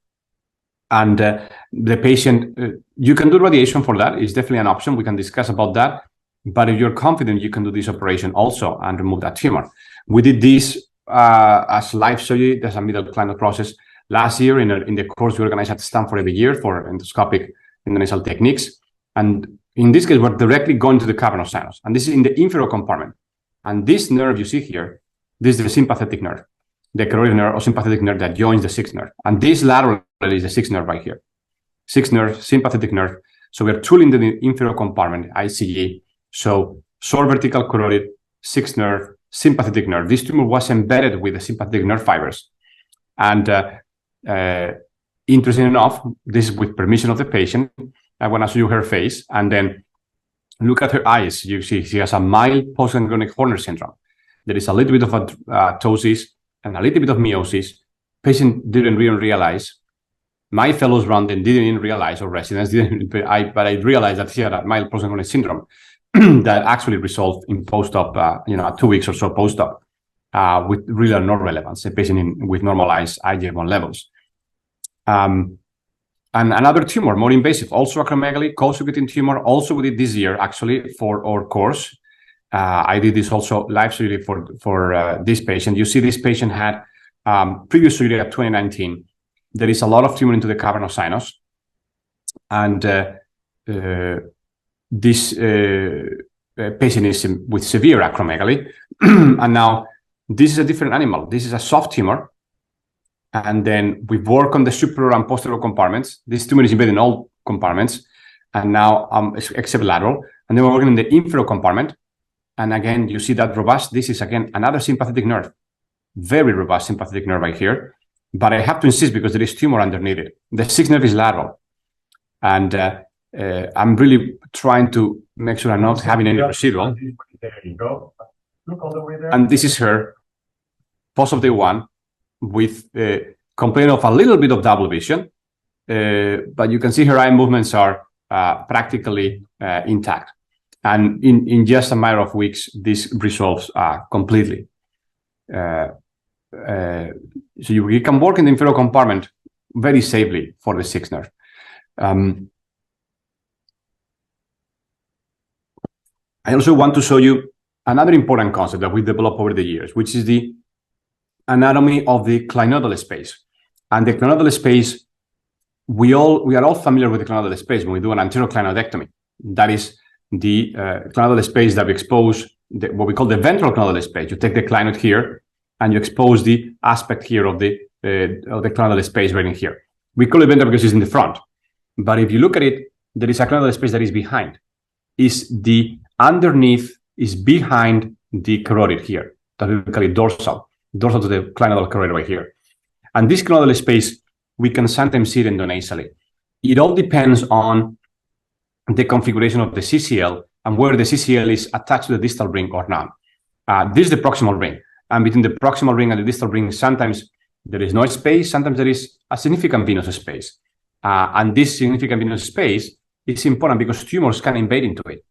[SPEAKER 6] And the patient, you can do radiation for that. It's definitely an option. We can discuss about that. But if you're confident, you can do this operation also and remove that tumor. We did this as live surgery. There's a middle clinical process. Last year in the course we organized at Stanford every year for endoscopic endonasal techniques. And in this case, we're directly going to the cavernous sinus. And this is in the inferior compartment. And this nerve you see here, this is the sympathetic nerve, the carotid nerve or sympathetic nerve that joins the sixth nerve. And this lateral is the sixth nerve right here. Sixth nerve, sympathetic nerve. So we're truly in the inferior compartment, ICG. So short vertical carotid, sixth nerve, sympathetic nerve. This tumor was embedded with the sympathetic nerve fibers. And interesting enough, this is with permission of the patient. I want to show you her face. And then look at her eyes. You see she has a mild post-ganglionic Horner syndrome. There is a little bit of ptosis and a little bit of meiosis. Patient didn't even realize. My fellows around them didn't even realize, or residents didn't, but I realized that she had a mild post-ganglionic syndrome that actually resolved in post-op, 2 weeks or so post-op, with really no relevance, a patient with normalized IgA1 levels. And another tumor, more invasive, also acromegaly, co-secreting tumor. Also we did this year, actually, for our course. I did this also live surgery for this patient. You see this patient had previous surgery at 2019. There is a lot of tumor into the cavernous sinus. And this patient is with severe acromegaly. And now this is a different animal. This is a soft tumor. And then we work on the superior and posterior compartments. This tumor is embedded in all compartments. And now, except lateral. And then we're working in the inferior compartment. And again, you see that robust. This is, again, another sympathetic nerve. Very robust sympathetic nerve right here. But I have to insist because there is tumor underneath it. The sixth nerve is lateral. And I'm really trying to make sure I'm not having any residual.
[SPEAKER 7] There you go. Look all the way there.
[SPEAKER 6] And this is her post of day one with complaint of a little bit of double vision. But you can see her eye movements are practically intact. And in just a matter of weeks, this resolves completely. So you can work in the inferior compartment very safely for the sixth nerve. I also want to show you another important concept that we developed over the years, which is the anatomy of the clinodal space. And the clinodal space, we are all familiar with the clinodal space when we do an anterior clinodectomy. That is the clinodal space that we expose, what we call the ventral clinodal space. You take the clinode here and you expose the aspect here of the clinodal space right in here. We call it ventral because it's in the front. But if you look at it, there is a clinodal space that is behind. Underneath is behind the carotid here, that we call it dorsal to the clinodal carotid right here. And this clinodal space, we can sometimes see it endonasally. It all depends on the configuration of the CCL and where the CCL is attached to the distal ring or not. This is the proximal ring. And between the proximal ring and the distal ring, sometimes there is no space, sometimes there is a significant venous space. And this significant venous space is important because tumors can invade into it.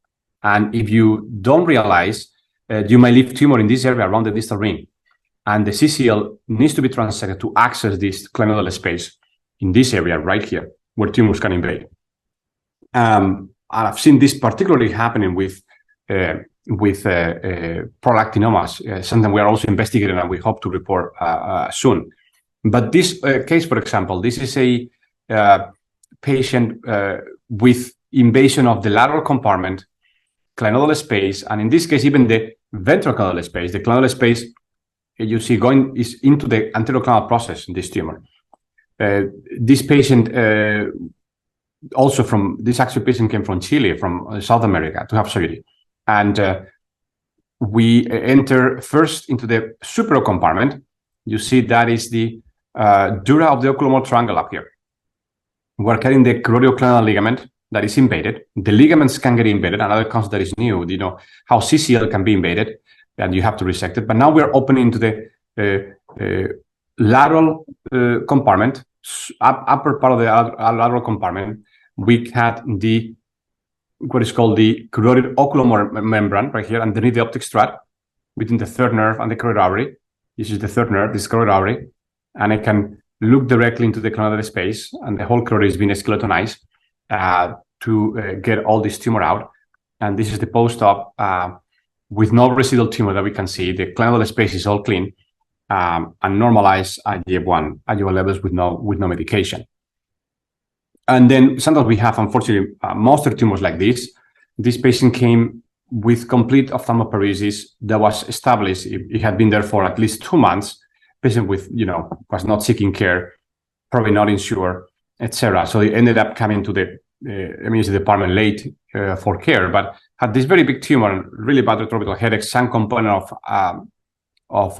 [SPEAKER 6] And if you don't realize, you might leave tumor in this area around the distal ring. And the CCL needs to be transected to access this clinodal space. in this area right here, where tumors can invade. And I've seen this particularly happening with prolactinomas, something we are also investigating and we hope to report soon. But this case, for example, this is a patient with invasion of the lateral compartment, clinodal space, and in this case, even the ventroclinodal space. The clinodal space, you see, going is into the anteroclinal process in this tumor. This patient also from this actual patient came from Chile, from South America, to have surgery. And we enter first into the superior compartment. You see that is the dura of the oculomotor triangle up here. We're carrying the choroidoclinal ligament that is invaded. The ligaments can get invaded. Another concept that is new, you know, how CCL can be invaded, and you have to resect it. But now we're opening into the lateral compartment, upper part of the lateral compartment. We had the what is called the carotid oculomotor membrane right here underneath the optic strut between the third nerve and the carotid artery. This is the third nerve, this carotid artery, and I can look directly into the clinodal space, and the whole carotid is being skeletonized to get all this tumor out. And this is the post-op with no residual tumor that we can see. The clinodal space is all clean and normalized IGF-1 levels with no medication. And then sometimes we have, unfortunately, monster tumors like this. This patient came with complete ophthalmoparesis that was established. It had been there for at least 2 months. Patient with, you know, was not seeking care, probably not insured, etc. So they ended up coming to the emergency department late for care, but had this very big tumor and really bad retroorbital headache, some component of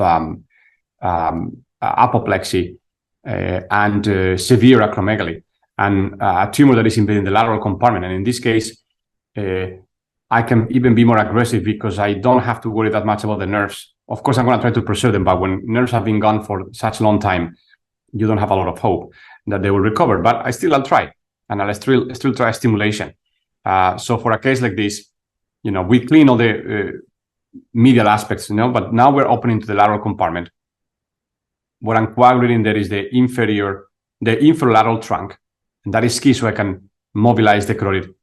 [SPEAKER 6] apoplexy and severe acromegaly, and a tumor that is invading the lateral compartment. And in this case, I can even be more aggressive because I don't have to worry that much about the nerves. Of course, I'm going to try to preserve them, but when nerves have been gone for such a long time, you don't have a lot of hope that they will recover. But I'll try, and I'll still try stimulation. So for a case like this, you know, we clean all the medial aspects, you know, but now we're opening to the lateral compartment. What I'm coagulating there is the infralateral trunk, and that is key so I can mobilize the carotid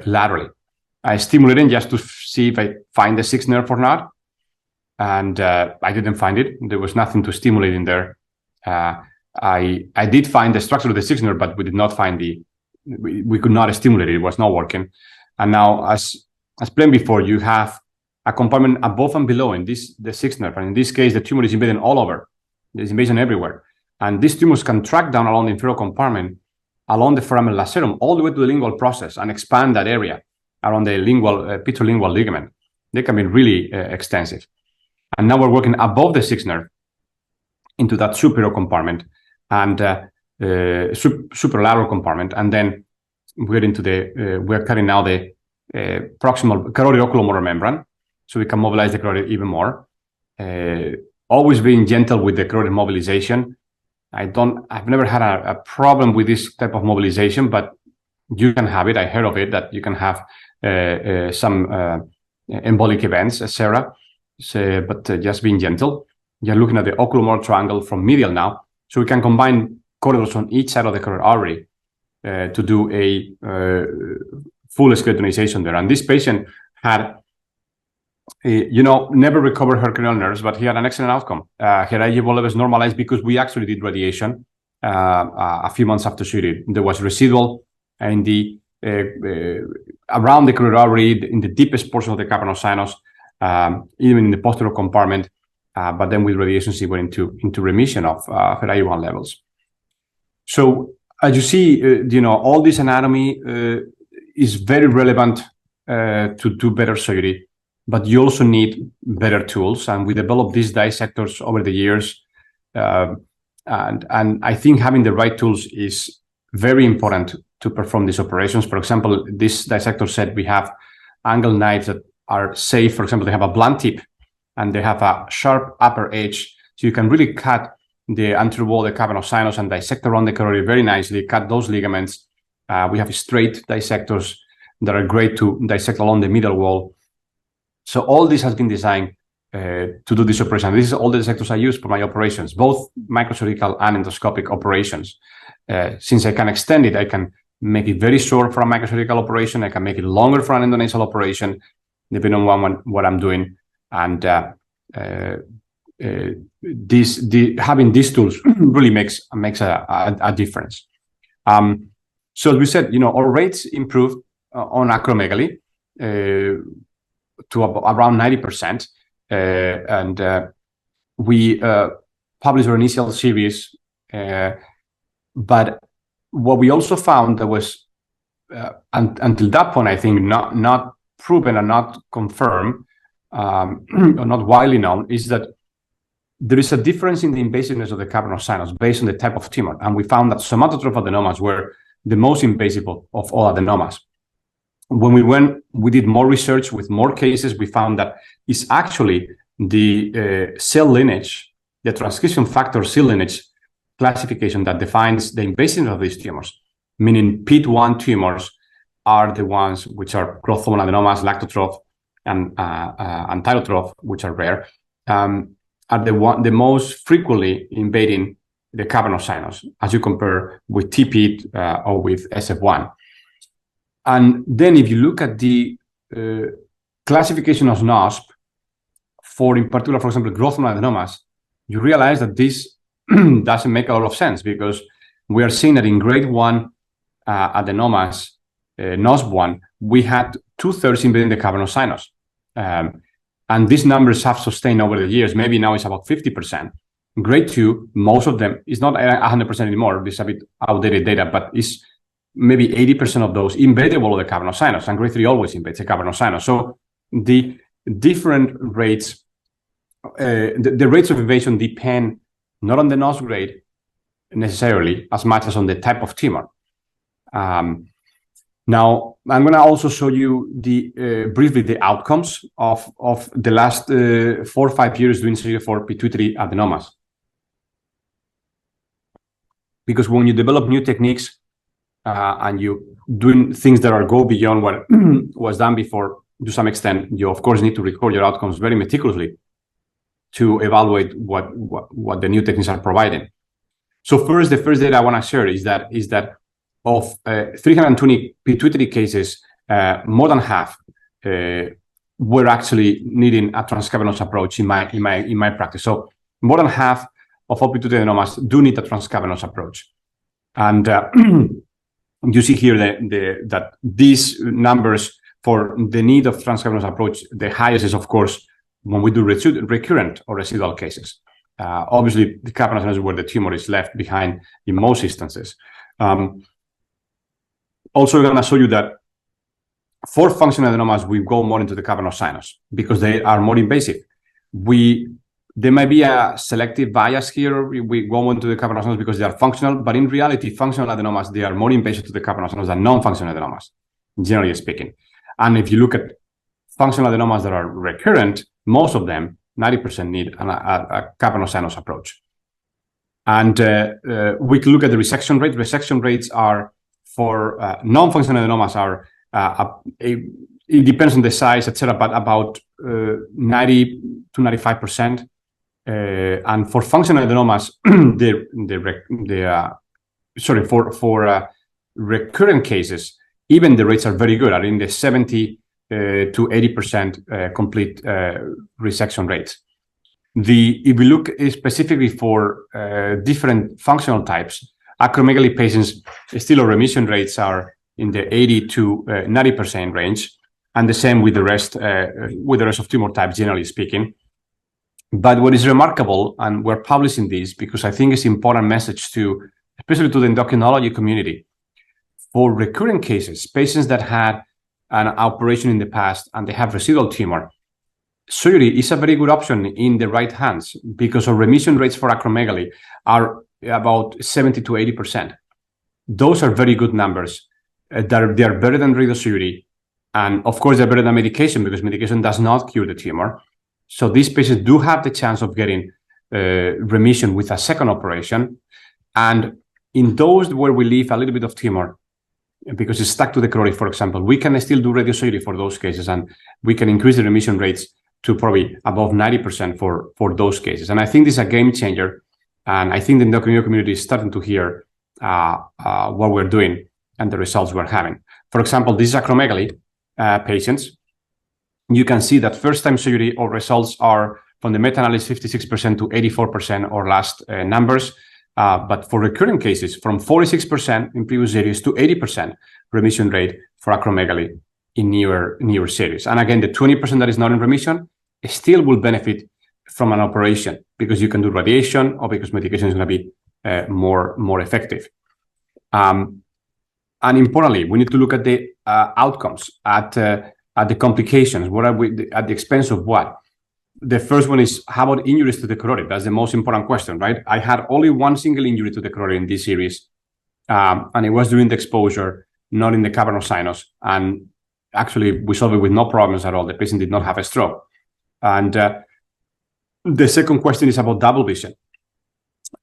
[SPEAKER 6] laterally. I stimulated just to see if I find the sixth nerve or not, and I didn't find it. There was nothing to stimulate in there. I did find the structure of the sixth nerve, but we did not find we could not stimulate it. It was not working. And now, as explained before, you have a compartment above and below in the sixth nerve, and in this case, the tumor is invading all over. There's invasion everywhere, and these tumors can track down along the inferior compartment, along the foramen lacerum, all the way to the lingual process, and expand that area around the pituolingual ligament. They can be really extensive. And now we're working above the sixth nerve into that superior compartment and superlateral compartment, and then we're into we're cutting now the proximal carotid oculomotor membrane, so we can mobilize the carotid even more. Always being gentle with the carotid mobilization. I've never had a problem with this type of mobilization, but you can have it. I heard of it, that you can have some embolic events, etc. But just being gentle. You're looking at the oculomotor triangle from medial now, so we can combine corridors on each side of the carotid artery to do a full skeletonization there. And this patient had, never recovered her cranial nerves, but he had an excellent outcome. Her IGF-1 levels normalized because we actually did radiation a few months after surgery. There was residual in the around the carotid artery, in the deepest portion of the capital sinus, even in the posterior compartment. But then with radiation, she went into remission of her IGF-1 levels. So as you see, all this anatomy is very relevant to do better surgery, but you also need better tools. And we developed these dissectors over the years. And I think having the right tools is very important to perform these operations. For example, this dissector set, we have angle knives that are safe. For example, they have a blunt tip and they have a sharp upper edge. So you can really cut the anterior wall, the cavern of sinus, and dissect around the carotid very nicely, cut those ligaments. We have straight dissectors that are great to dissect along the middle wall. So all this has been designed to do this operation. This is all the dissectors I use for my operations, both microsurgical and endoscopic operations. since I can extend it, I can make it very short for a microsurgical operation. I can make it longer for an endonasal operation, depending on what I'm doing. And having these tools really makes a difference. So as we said, our rates improved on acromegaly to around 90%, and we published our initial series. But what we also found that was until that point, I think not proven and not confirmed, or not widely known, is that there is a difference in the invasiveness of the cavernous sinus based on the type of tumor. And we found that somatotroph adenomas were the most invasive of all adenomas. When we did more research with more cases, we found that it's actually the cell lineage, the transcription factor cell lineage classification that defines the invasiveness of these tumors, meaning PIT1 tumors are the ones which are growth hormone adenomas, lactotroph, and thyrotroph, which are rare, are the most frequently invading the cavernous sinus, as you compare with TPIT or with SF1. And then if you look at the classification of NOSP for, in particular, for example, growth hormone adenomas, you realize that this doesn't make a lot of sense, because we are seeing that in grade 1 adenomas, NOSP1, we had 2/3 invading the cavernous sinus. And these numbers have sustained over the years. Maybe now it's about 50%. Grade 2, most of them, is not 100% anymore. This is a bit outdated data, but it's maybe 80% of those invade the wall of the cavernous sinus, and grade 3 always invades the cavernous sinus. So the different rates, the rates of invasion depend not on the NOS grade necessarily as much as on the type of tumor. Now, I'm going to also show you briefly the outcomes of the last 4 or 5 years doing surgery for pituitary adenomas. Because when you develop new techniques and you doing things that go beyond what was done before, to some extent, you of course need to record your outcomes very meticulously to evaluate what the new techniques are providing. So first, the first data I want to share is that of 320 pituitary cases, more than half were actually needing a transcavernous approach in my practice. So more than half of all pituitary adenomas do need a transcavernous approach. And you see here that these numbers for the need of transcavernous approach, the highest is, of course, when we do recurrent or residual cases. Obviously, the cavernous sinus is where the tumor is left behind in most instances. Also, I'm going to show you that for functional adenomas, we go more into the cavernous sinus because they are more invasive. There might be a selective bias here. We go into the cavernous sinus because they are functional, but in reality, functional adenomas, they are more invasive to the cavernous sinus than non-functional adenomas, generally speaking. And if you look at functional adenomas that are recurrent, most of them, 90%, need a cavernous sinus approach. And we can look at the resection rate. Resection rates are for non-functional adenomas are, it depends on the size, etc., but about 90 to 95%. And for functional adenomas, for recurrent cases, even the rates are very good, are in the 70 to 80% complete resection rates. If we look specifically for different functional types, acromegaly patients, still our remission rates are in the 80 to 90% range, and the same with the rest of tumor types, generally speaking. But what is remarkable, and we're publishing this because I think it's an important message to, especially to the endocrinology community, for recurrent cases, patients that had an operation in the past and they have residual tumor, surgery is a very good option in the right hands because our remission rates for acromegaly are about 70 to 80%. Those are very good numbers. They are better than radiosurgery. And of course, they're better than medication because medication does not cure the tumor. So these patients do have the chance of getting remission with a second operation. And in those where we leave a little bit of tumor, because it's stuck to the carotid, for example, we can still do radiosurgery for those cases, and we can increase the remission rates to probably above 90% for those cases. And I think this is a game changer. And I think the endocrinology community is starting to hear what we're doing and the results we're having. For example, this is acromegaly patients. You can see that first-time surgery or results are from the meta-analysis 56% to 84% or last numbers. But for recurrent cases, from 46% in previous series to 80% remission rate for acromegaly in newer series. And again, the 20% that is not in remission still will benefit from an operation because you can do radiation or because medication is going to be more effective. And importantly, we need to look at the outcomes, at the complications. What are we at the expense of what? The first one is, how about injuries to the carotid? That's the most important question, right? I had only one single injury to the carotid in this series, and it was during the exposure, not in the cavernous sinus. And actually, we solved it with no problems at all. The patient did not have a stroke. And the second question is about double vision.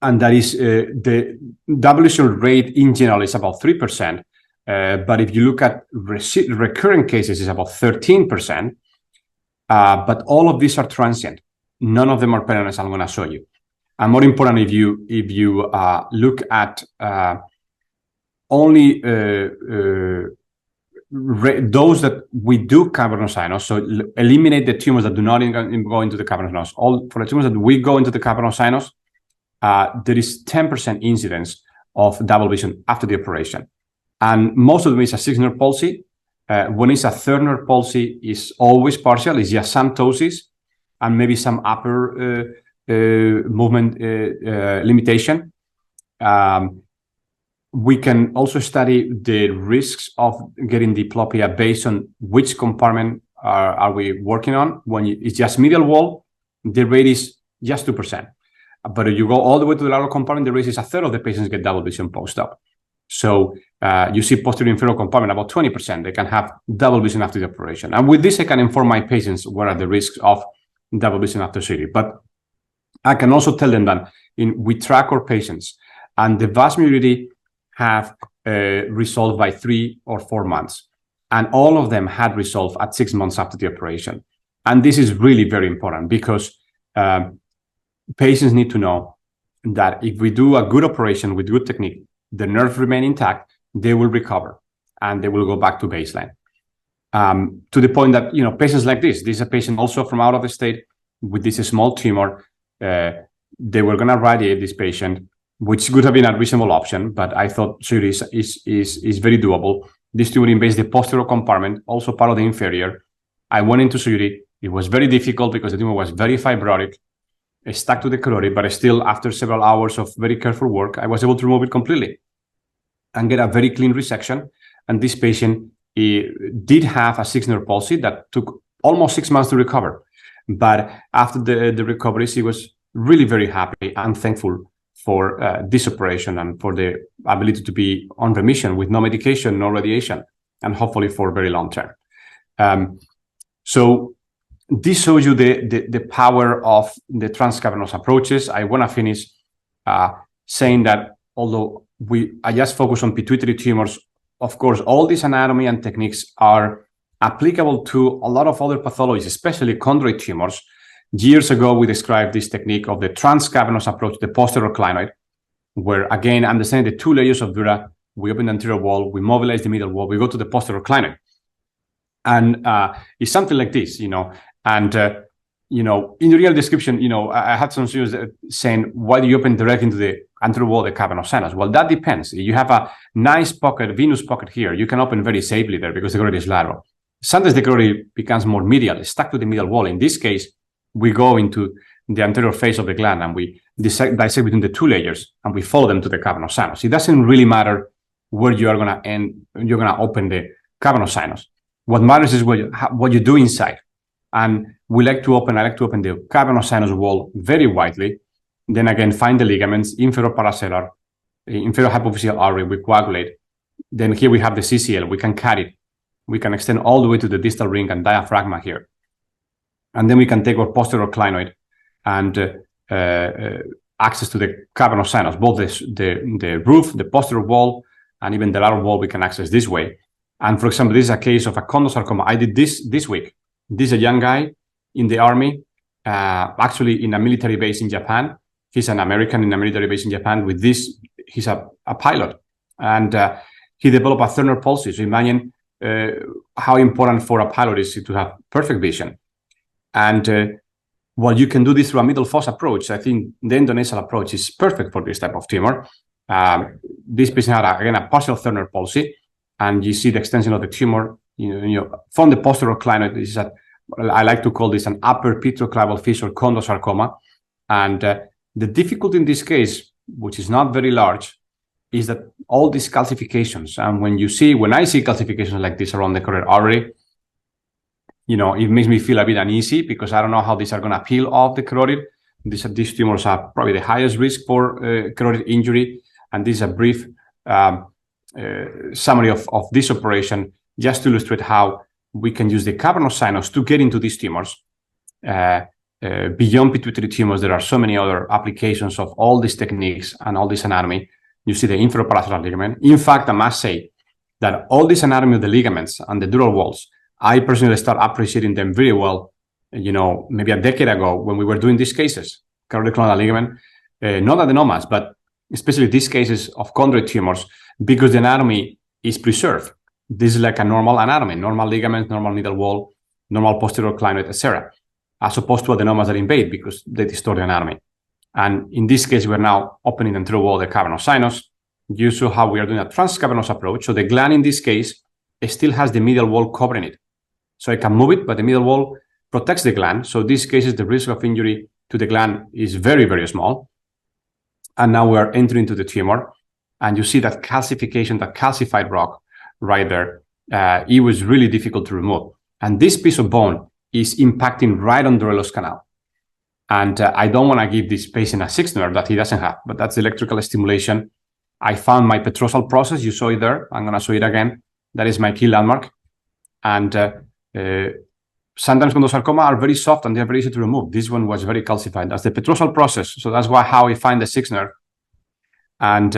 [SPEAKER 6] And that is the double vision rate in general is about 3%. But if you look at recurring cases, it's about 13%. But all of these are transient. None of them are permanent, as I'm going to show you. And more important, if you look at only those that we do cavernous sinus, so eliminate the tumors that do not go into the cavernous sinus. For the tumors that we go into the cavernous sinus, there is 10% incidence of double vision after the operation. And most of them is a 6-nerve palsy. When it's a 3rd-nerve palsy, is always partial. It's just some ptosis and maybe some upper movement limitation. We can also study the risks of getting diplopia based on which compartment are we working on. When it's just medial wall, the rate is just 2%. But if you go all the way to the lateral compartment, the rate is 1/3 of the patients get double vision post-op. So you see posterior inferior compartment, about 20%, they can have double vision after the operation. And with this, I can inform my patients what are the risks of double vision after surgery. But I can also tell them that we track our patients, and the vast majority have resolved by 3 or 4 months. And all of them had resolved at 6 months after the operation. And this is really very important because patients need to know that if we do a good operation with good technique, the nerves remain intact, they will recover and they will go back to baseline. To the point that, patients like this is a patient also from out of the state with this small tumor. They were going to radiate this patient, which would have been a reasonable option, but I thought surgery is very doable. This tumor invades the posterior compartment, also part of the inferior. I went into surgery. It was very difficult because the tumor was very fibrotic. It stuck to the carotid, but still, after several hours of very careful work, I was able to remove it completely and get a very clean resection. And this patient did have a 6-nerve palsy that took almost 6 months to recover. But after the recovery, he was really very happy and thankful for this operation and for the ability to be on remission with no medication, no radiation, and hopefully for very long term. So this shows you the power of the transcavernous approaches. I want to finish saying that although I just focus on pituitary tumors, of course, all this anatomy and techniques are applicable to a lot of other pathologies, especially chondroid tumors. Years ago, we described this technique of the transcavernous approach, the posterior clinoid, where, again, understanding the 2 layers of dura, we open the anterior wall, we mobilize the middle wall, we go to the posterior clinoid. And it's something like this, And, in the real description, I had some students saying, why do you open directly into the anterior wall of the cavernous sinus? Well, that depends. You have a nice pocket, venous pocket here. You can open very safely there because the carotid is lateral. Sometimes the carotid becomes more medial, stuck to the middle wall. In this case, we go into the anterior face of the gland and we dissect between the 2 layers and we follow them to the cavernous sinus. It doesn't really matter where you are going to end. You're going to open the cavernous sinus. What matters is what you do inside. And I like to open the cavernous sinus wall very widely. Then again, find the ligaments, inferior paracellular, inferior hypophyseal artery, we coagulate. Then here we have the CCL, we can cut it. We can extend all the way to the distal ring and diaphragma here. And then we can take our posterior clinoid and access to the cavernous sinus, both the roof, the posterior wall, and even the lateral wall we can access this way. And for example, this is a case of a chondrosarcoma. I did this week. This is a young guy in the army, actually in a military base in Japan. He's an American in a military base in Japan with this he's a pilot, and he developed a Turner palsy. So imagine how important for a pilot is to have perfect vision. And while you can do this through a middle fossa approach, I think the endonasal approach is perfect for this type of tumor. This patient had, again, a partial Turner palsy, and you see the extension of the tumor from the posterior clinoid. This is I like to call this an upper petroclival fissure chondrosarcoma. And the difficulty in this case, which is not very large, is that all these calcifications, and when I see calcifications like this around the carotid artery, it makes me feel a bit uneasy because I don't know how these are going to peel off the carotid. These tumors are probably the highest risk for carotid injury. And this is a brief summary of this operation, just to illustrate how we can use the cavernous sinus to get into these tumors. Beyond pituitary tumors, there are so many other applications of all these techniques and all this anatomy. You see the inferoparasternal ligament. In fact, I must say that all this anatomy of the ligaments and the dural walls, I personally start appreciating them very well, maybe a decade ago when we were doing these cases, carotid clonal ligament, not adenomas, but especially these cases of chondroid tumors, because the anatomy is preserved. This is like a normal anatomy, normal ligaments, normal middle wall, normal posterior clinoid, etc., as opposed to adenomas that invade because they distort the anatomy. And in this case, we're now opening and through wall the cavernous sinus. You saw how we are doing a transcavernous approach. So the gland in this case still has the middle wall covering it. So I can move it, but the middle wall protects the gland. So in this case, the risk of injury to the gland is very, very small. And now we're entering into the tumor. And you see that calcification, that calcified rock right there. It was really difficult to remove. And this piece of bone is impacting right on the Dorellos canal. And I don't want to give this patient a sixth nerve that he doesn't have, but that's electrical stimulation. I found my petrosal process. You saw it there. I'm going to show it again. That is my key landmark. And sometimes chondrosarcoma are very soft and they're very easy to remove. This one was very calcified. That's the petrosal process. So that's how I find the sixth nerve. And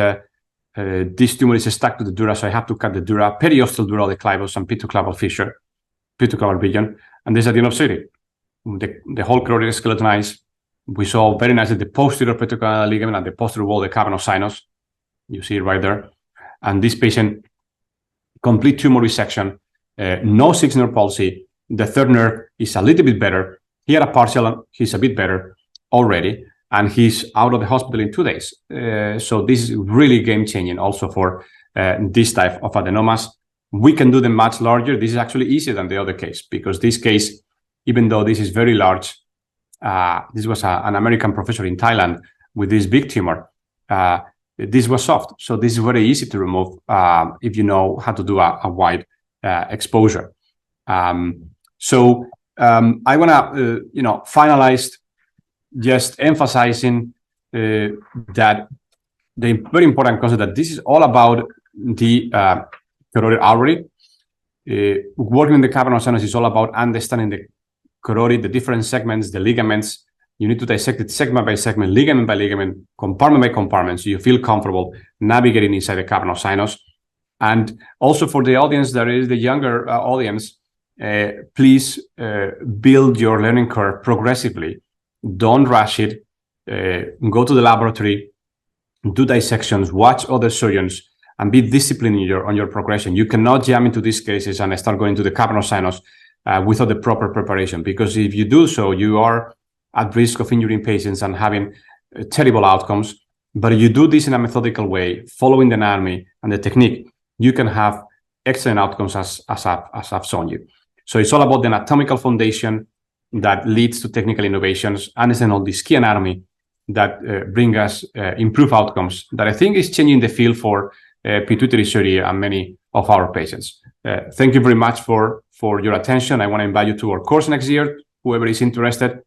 [SPEAKER 6] this tumor is stuck to the dura, so I have to cut the dura, periosteal dural declivus, and petroclival fissure, petroclival region. And this is at the end of surgery. The whole carotid is skeletonized. We saw very nicely the posterior petroclival ligament and the posterior wall, the cavernous sinus. You see it right there. And this patient, complete tumor resection, no sixth nerve palsy. The third nerve is a little bit better. He had a partial, he's a bit better already. And he's out of the hospital in 2 days. So this is really game-changing also for this type of adenomas. We can do them much larger. This is actually easier than the other case because this case, even though this is very large, this was an American professor in Thailand with this big tumor. This was soft. So this is very easy to remove if you know how to do a wide exposure. So I want to, finalize just emphasizing that the very important concept that this is all about the carotid artery. Working in the cavernous sinus is all about understanding the carotid, the different segments, the ligaments. You need to dissect it segment by segment, ligament by ligament, compartment by compartment, so you feel comfortable navigating inside the cavernous sinus. And also for the audience that is the younger audience, please build your learning curve progressively. Don't rush it. Go to the laboratory, do dissections, watch other surgeons, and be disciplined on your progression. You cannot jump into these cases and start going to the cavernous sinus without the proper preparation, because if you do so, you are at risk of injuring patients and having terrible outcomes. But if you do this in a methodical way, following the anatomy and the technique, you can have excellent outcomes as I've shown you. So it's all about the anatomical foundation that leads to technical innovations, understand all this key anatomy that bring us improved outcomes that I think is changing the field for pituitary surgery and many of our patients. Thank you very much for your attention. I want to invite you to our course next year, whoever is interested,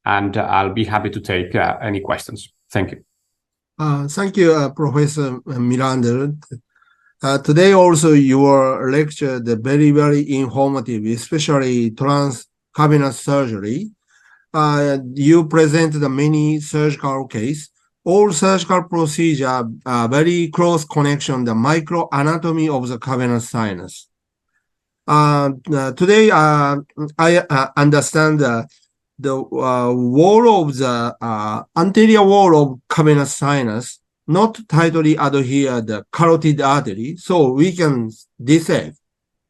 [SPEAKER 6] and I'll be happy to take any questions. Thank you.
[SPEAKER 5] Thank you, Professor Miranda. Today also your lecture, the very, very informative, especially transcavernous surgery. You presented many surgical case. All surgical procedure very close connection, the microanatomy of the cavernous sinus. Today, I understand the wall of the anterior wall of cavernous sinus not tightly adhere the carotid artery, so we can dissect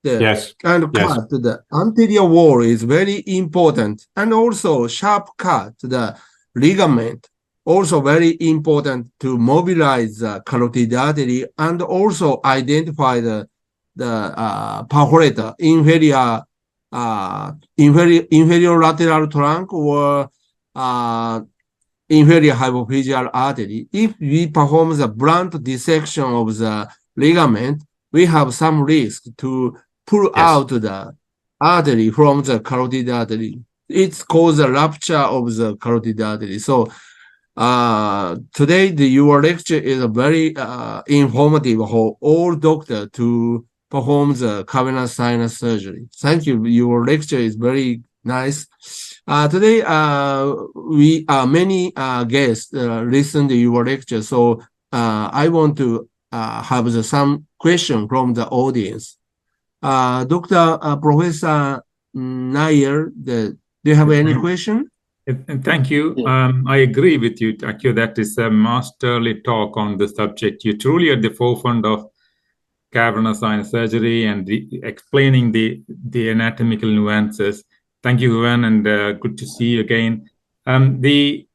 [SPEAKER 6] Yes.
[SPEAKER 5] and
[SPEAKER 6] Yes.
[SPEAKER 5] cut the anterior wall is very important, and also sharp cut the ligament, also very important to mobilize the carotid artery and also identify the perforator, inferior lateral trunk or inferior hypophyseal artery. If we perform the blunt dissection of the ligament, we have some risk to pull out the artery from the carotid artery. It's caused a rupture of the carotid artery. So today your lecture is very informative for all doctors to perform the cavernous sinus surgery. Thank you. Your lecture is very nice. Today we many guests listen to your lecture. So I want to have some question from the audience. Dr. Professor Nair, do you have any question?
[SPEAKER 2] Thank you.
[SPEAKER 4] Yeah.
[SPEAKER 2] I agree with you, Takio. That is a masterly talk on the subject. You're truly at the forefront of cavernous sinus surgery and explaining the anatomical nuances. Thank you, Juan, and good to see you again. The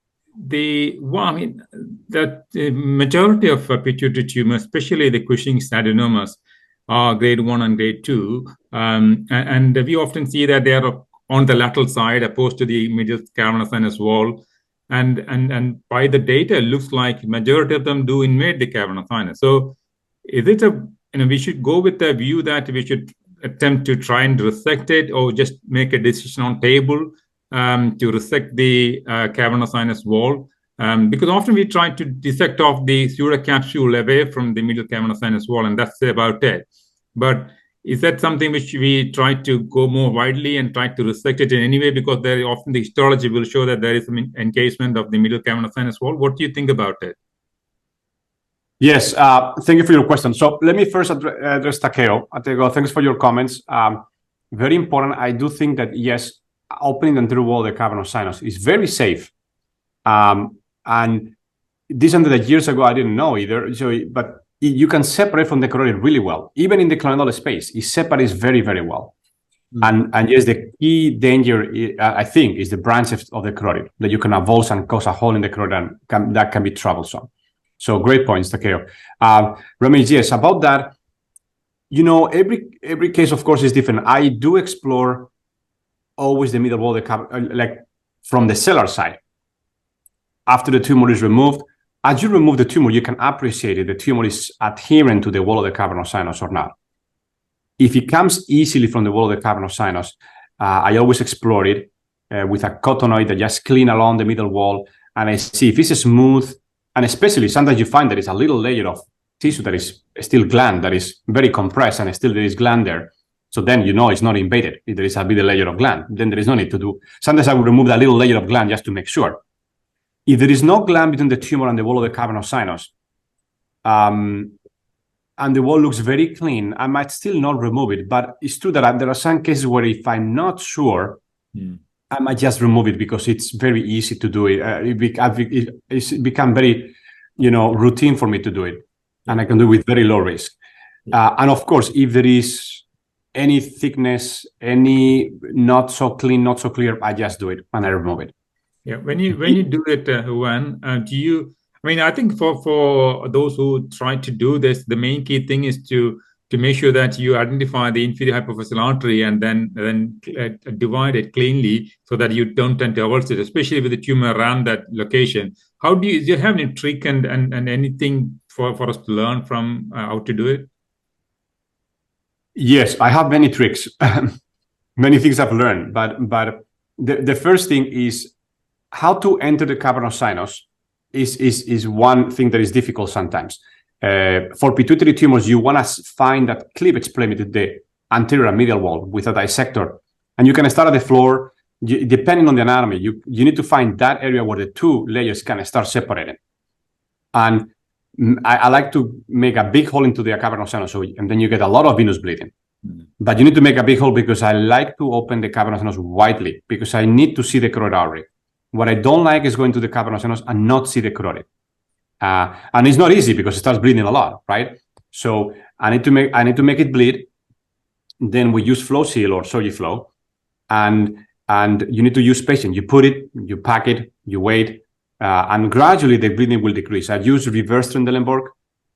[SPEAKER 2] majority of pituitary tumors, especially the Cushing's adenomas, are grade 1 and grade 2, and we often see that they are on the lateral side opposed to the medial cavernous sinus wall, and by the data, it looks like majority of them do invade the cavernous sinus. So, is it we should go with the view that we should attempt to try and resect it, or just make a decision on table to resect the cavernous sinus wall? Because often we try to dissect off the pseudocapsule away from the middle cavernous sinus wall, and that's about it. But is that something which we try to go more widely and try to resect it in any way? Because there often the histology will show that there is some encasement of the middle cavernous sinus wall. What do you think about it?
[SPEAKER 6] Yes, thank you for your question. So let me first address Takeo. Takeo, thanks for your comments. Very important. I do think that, yes, opening the anterior wall of the cavernous sinus is very safe. And this under the years ago, I didn't know either. So, but you can separate from the carotid really well. Even in the clonidal space, it separates very, very well. And yes, the key danger, I think, is the branch of the carotid, that you can avulse and cause a hole in the carotid, and that can be troublesome. So great points, Takeo. Ramesh, yes, about that, every case, of course, is different. I do explore always the middle wall, like from the cellular side. After the tumor is removed, as you remove the tumor, you can appreciate if the tumor is adherent to the wall of the cavernous sinus or not. If it comes easily from the wall of the cavernous sinus, I always explore it with a cottonoid that just clean along the middle wall, and I see if it's smooth, and especially sometimes you find there is a little layer of tissue that is still gland that is very compressed, and still there is gland there. So then it's not invaded. If there is a bit of layer of gland, then there is no need to do. Sometimes I will remove that little layer of gland just to make sure. If there is no gland between the tumor and the wall of the cavernous sinus, and the wall looks very clean, I might still not remove it. But it's true that there are some cases where if I'm not sure, I might just remove it because it's very easy to do it. It's become very, routine for me to do it, and I can do it with very low risk. And of course, if there is any thickness, any not so clean, not so clear, I just do it and I remove it.
[SPEAKER 2] Yeah, when you do it, Juan, do you? I mean, I think for those who try to do this, the main key thing is to make sure that you identify the inferior hypophyseal artery and then divide it cleanly so that you don't tend to avulse it, especially with the tumor around that location. How do you have any trick and anything for us to learn from how to do it?
[SPEAKER 6] Yes, I have many tricks, many things I've learned, but the first thing is how to enter the cavernous sinus is one thing that is difficult sometimes. For pituitary tumors, you want to find that cleavage plane between the anterior and medial wall with a dissector. And you can start at the floor, depending on the anatomy, you need to find that area where the two layers can start separating. And I like to make a big hole into the cavernous sinus, and then you get a lot of venous bleeding. But you need to make a big hole because I like to open the cavernous sinus widely because I need to see the carotid artery. What I don't like is going to the cavernous sinus and not see the carotid. And it's not easy because it starts bleeding a lot, right? So I need to make it bleed. Then we use Flow Seal or Sogiflow, and you need to use patience. You put it, you pack it, you wait, and gradually the bleeding will decrease. I use reverse Trendelenburg.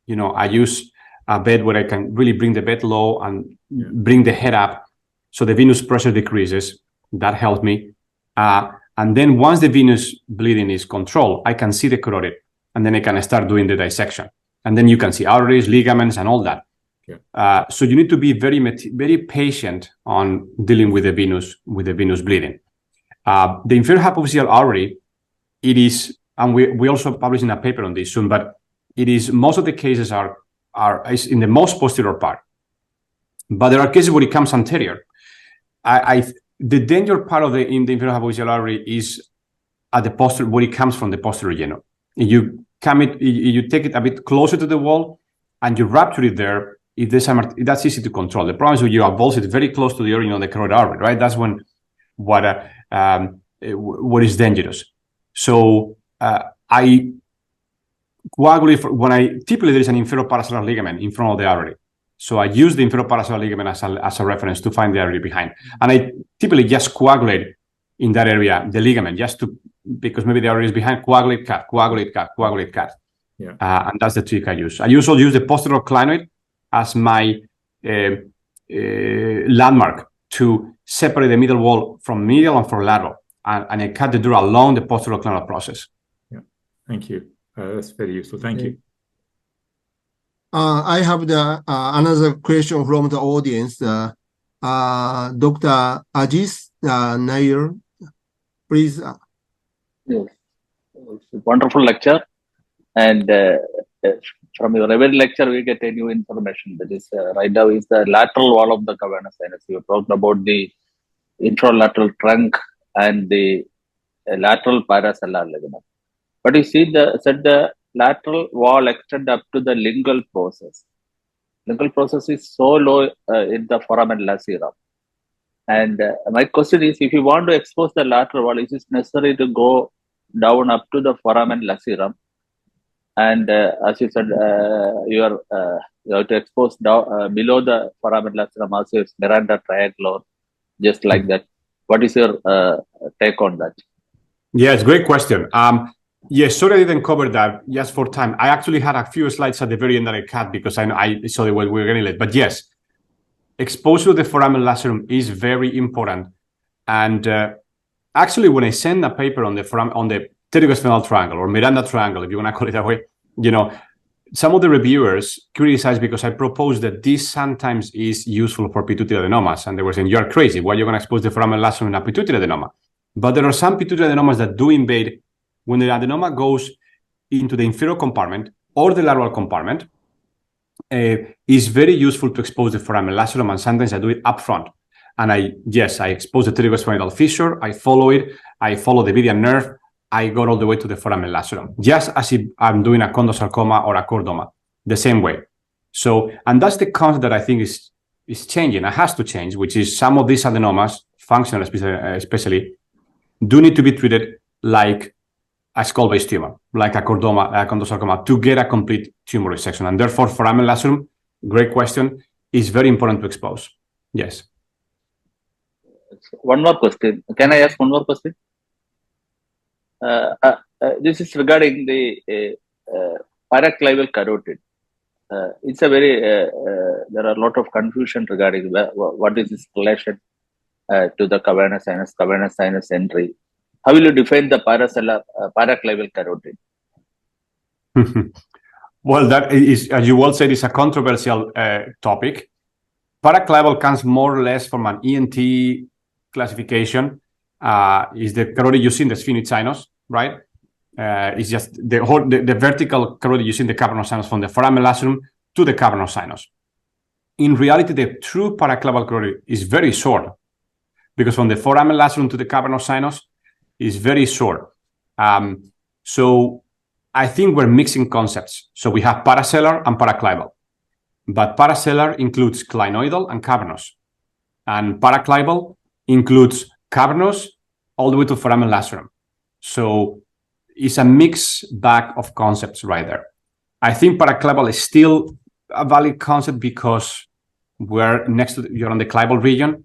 [SPEAKER 6] I use a bed where I can really bring the bed low and bring the head up, so the venous pressure decreases. That helped me. And then once the venous bleeding is controlled, I can see the carotid, and then I can start doing the dissection. And then you can see arteries, ligaments, and all that. Yeah. So you need to be very patient on dealing with the venous bleeding. The inferior hypophyseal artery, it is, and we also publishing a paper on this soon, but it is, most of the cases is in the most posterior part. But there are cases where it comes anterior. The danger part in the inferior hypophyseal artery is at the posterior, where it comes from the posterior genu. You take it a bit closer to the wall and you rupture it there. If that's easy to control. The problem is when you avulse it very close to the the carotid artery, right? That's when what is dangerous. So I coagulate typically there is an inferior paracellular ligament in front of the artery. So I use the inferior paracellular ligament as a reference to find the artery behind. And I typically just coagulate in that area, the ligament, because maybe the artery is behind, coagulate, cut, coagulate, cut, coagulate, cut. Yeah. And that's the trick I use. I usually use the posterior clinoid as my landmark to separate the middle wall from medial and from lateral. And I cut the dura along the posterior clinoid process.
[SPEAKER 2] Yeah, thank you. That's very useful. Thank you.
[SPEAKER 5] I have another question from the audience. Dr. Aziz Nair, please.
[SPEAKER 4] Yes, it's a wonderful lecture. And from your every lecture, we get a new information. That is, right now is the lateral wall of the cavernous sinus. You talked about the intralateral trunk and the lateral paracellular ligament. But you see, the lateral wall extend up to the lingual process. Lingual process is so low in the foramen lacerum. And my question is, if you want to expose the lateral wall, is it necessary to go down up to the foramen lacerum? And as you said, you have to expose down below the foramen lacerum also is Miranda triangle, just like that. What is your take on that?
[SPEAKER 6] Yeah, it's a great question. Yes, sorry I didn't cover that just for time. I actually had a few slides at the very end that I cut because I saw that we were getting late. But yes, exposure to the foramen lacerum is very important. And actually, when I send a paper on the pterygosphenal triangle or Miranda triangle, if you want to call it that way, some of the reviewers criticized because I proposed that this sometimes is useful for pituitary adenomas, and they were saying, "You're crazy. Why are you going to expose the foramen lacerum in a pituitary adenoma?" But there are some pituitary adenomas that do invade when the adenoma goes into the inferior compartment or the lateral compartment. Is very useful to expose the foramen lacerum, and sometimes I do it up front. And I expose the pterygosphenal fissure. I follow it. I follow the median nerve. I go all the way to the foramen lacerum, just as if I'm doing a condosarcoma or a chordoma, the same way. So, and that's the concept that I think is changing. It has to change, which is some of these adenomas, functional especially, do need to be treated like a skull-based tumor, like a chordoma, a condosarcoma, to get a complete tumor resection. And therefore, foramen lacerum, great question, is very important to expose. Yes.
[SPEAKER 4] One more question. Can I ask one more question? This is regarding the paraclavial carotid. It's a very, there are a lot of confusion regarding what is this relation to the cavernous sinus entry. How will you define the paraclavial carotid?
[SPEAKER 6] Well, that is, as you well said, is a controversial topic. Paraclavial comes more or less from an ENT classification. Is the carotid you see in the sphenoid sinus, right? It's just the vertical carotid you see in the cavernous sinus from the foramen lacerum to the cavernous sinus. In reality, the true paraclavial carotid is very short, because from the foramen lacerum to the cavernous sinus is very short. So I think we're mixing concepts. So we have paracellular and paraclavial, but paracellular includes clinoidal and cavernous, and paraclavial includes cavernous all the way to foramen lacerum. So it's a mixed bag of concepts right there. I think paraclival is still a valid concept because you're on the clival region,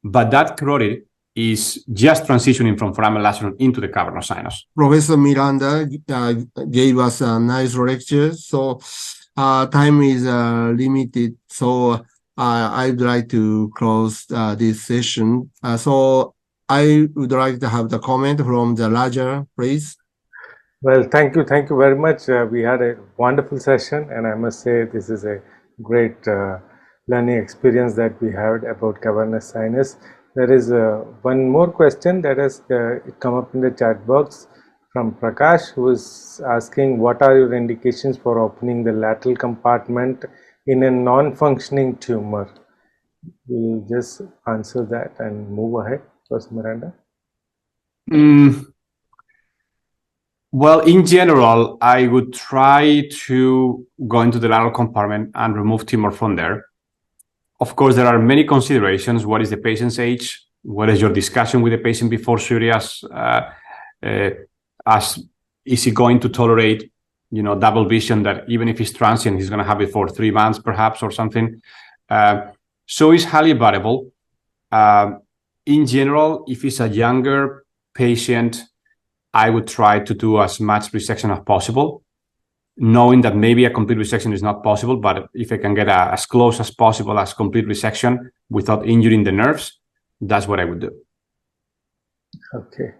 [SPEAKER 6] but that carotid is just transitioning from foramen lacerum into the cavernous sinus.
[SPEAKER 5] Professor Miranda gave us a nice lecture, so time is limited. So I'd like to close this session. So I would like to have the comment from the Raja, please.
[SPEAKER 1] Well, thank you very much. We had a wonderful session, and I must say this is a great learning experience that we had about cavernous sinus. There is one more question that has come up in the chat box from Prakash, who is asking, what are your indications for opening the lateral compartment in a non-functioning tumor? We'll just answer that and move ahead. Professor Miranda.
[SPEAKER 6] Well, in general, I would try to go into the lateral compartment and remove tumor from there. Of course, there are many considerations. What is the patient's age? What is your discussion with the patient before surgery? Is he going to tolerate, double vision that even if he's transient, he's going to have it for 3 months, perhaps, or something. So it's highly variable. In general, if it's a younger patient, I would try to do as much resection as possible, knowing that maybe a complete resection is not possible, but if I can get as close as possible as complete resection without injuring the nerves, that's what I would do.
[SPEAKER 1] Okay.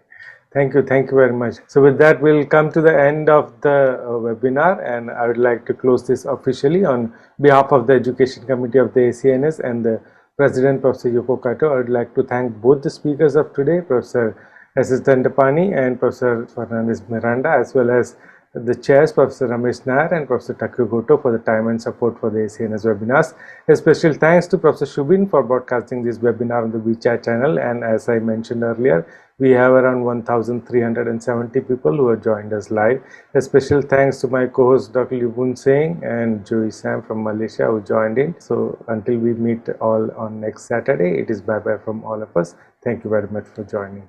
[SPEAKER 1] Thank you very much. So with that, we'll come to the end of the webinar, and I would like to close this officially on behalf of the Education Committee of the ACNS and the President, Professor Yoko Kato. I would like to thank both the speakers of today, Professor S.S. Dandapani and Professor Fernandez Miranda, as well as the chairs, Professor Ramesh Nair and Professor Takio Goto, for the time and support for the ACNS webinars. A special thanks to Professor Shubin for broadcasting this webinar on the WeChat channel. And as I mentioned earlier, we have around 1,370 people who have joined us live. A special thanks to my co-host Dr. Libun Singh and Joey Sam from Malaysia who joined in. So until we meet all on next Saturday, it is bye-bye from all of us. Thank you very much for joining.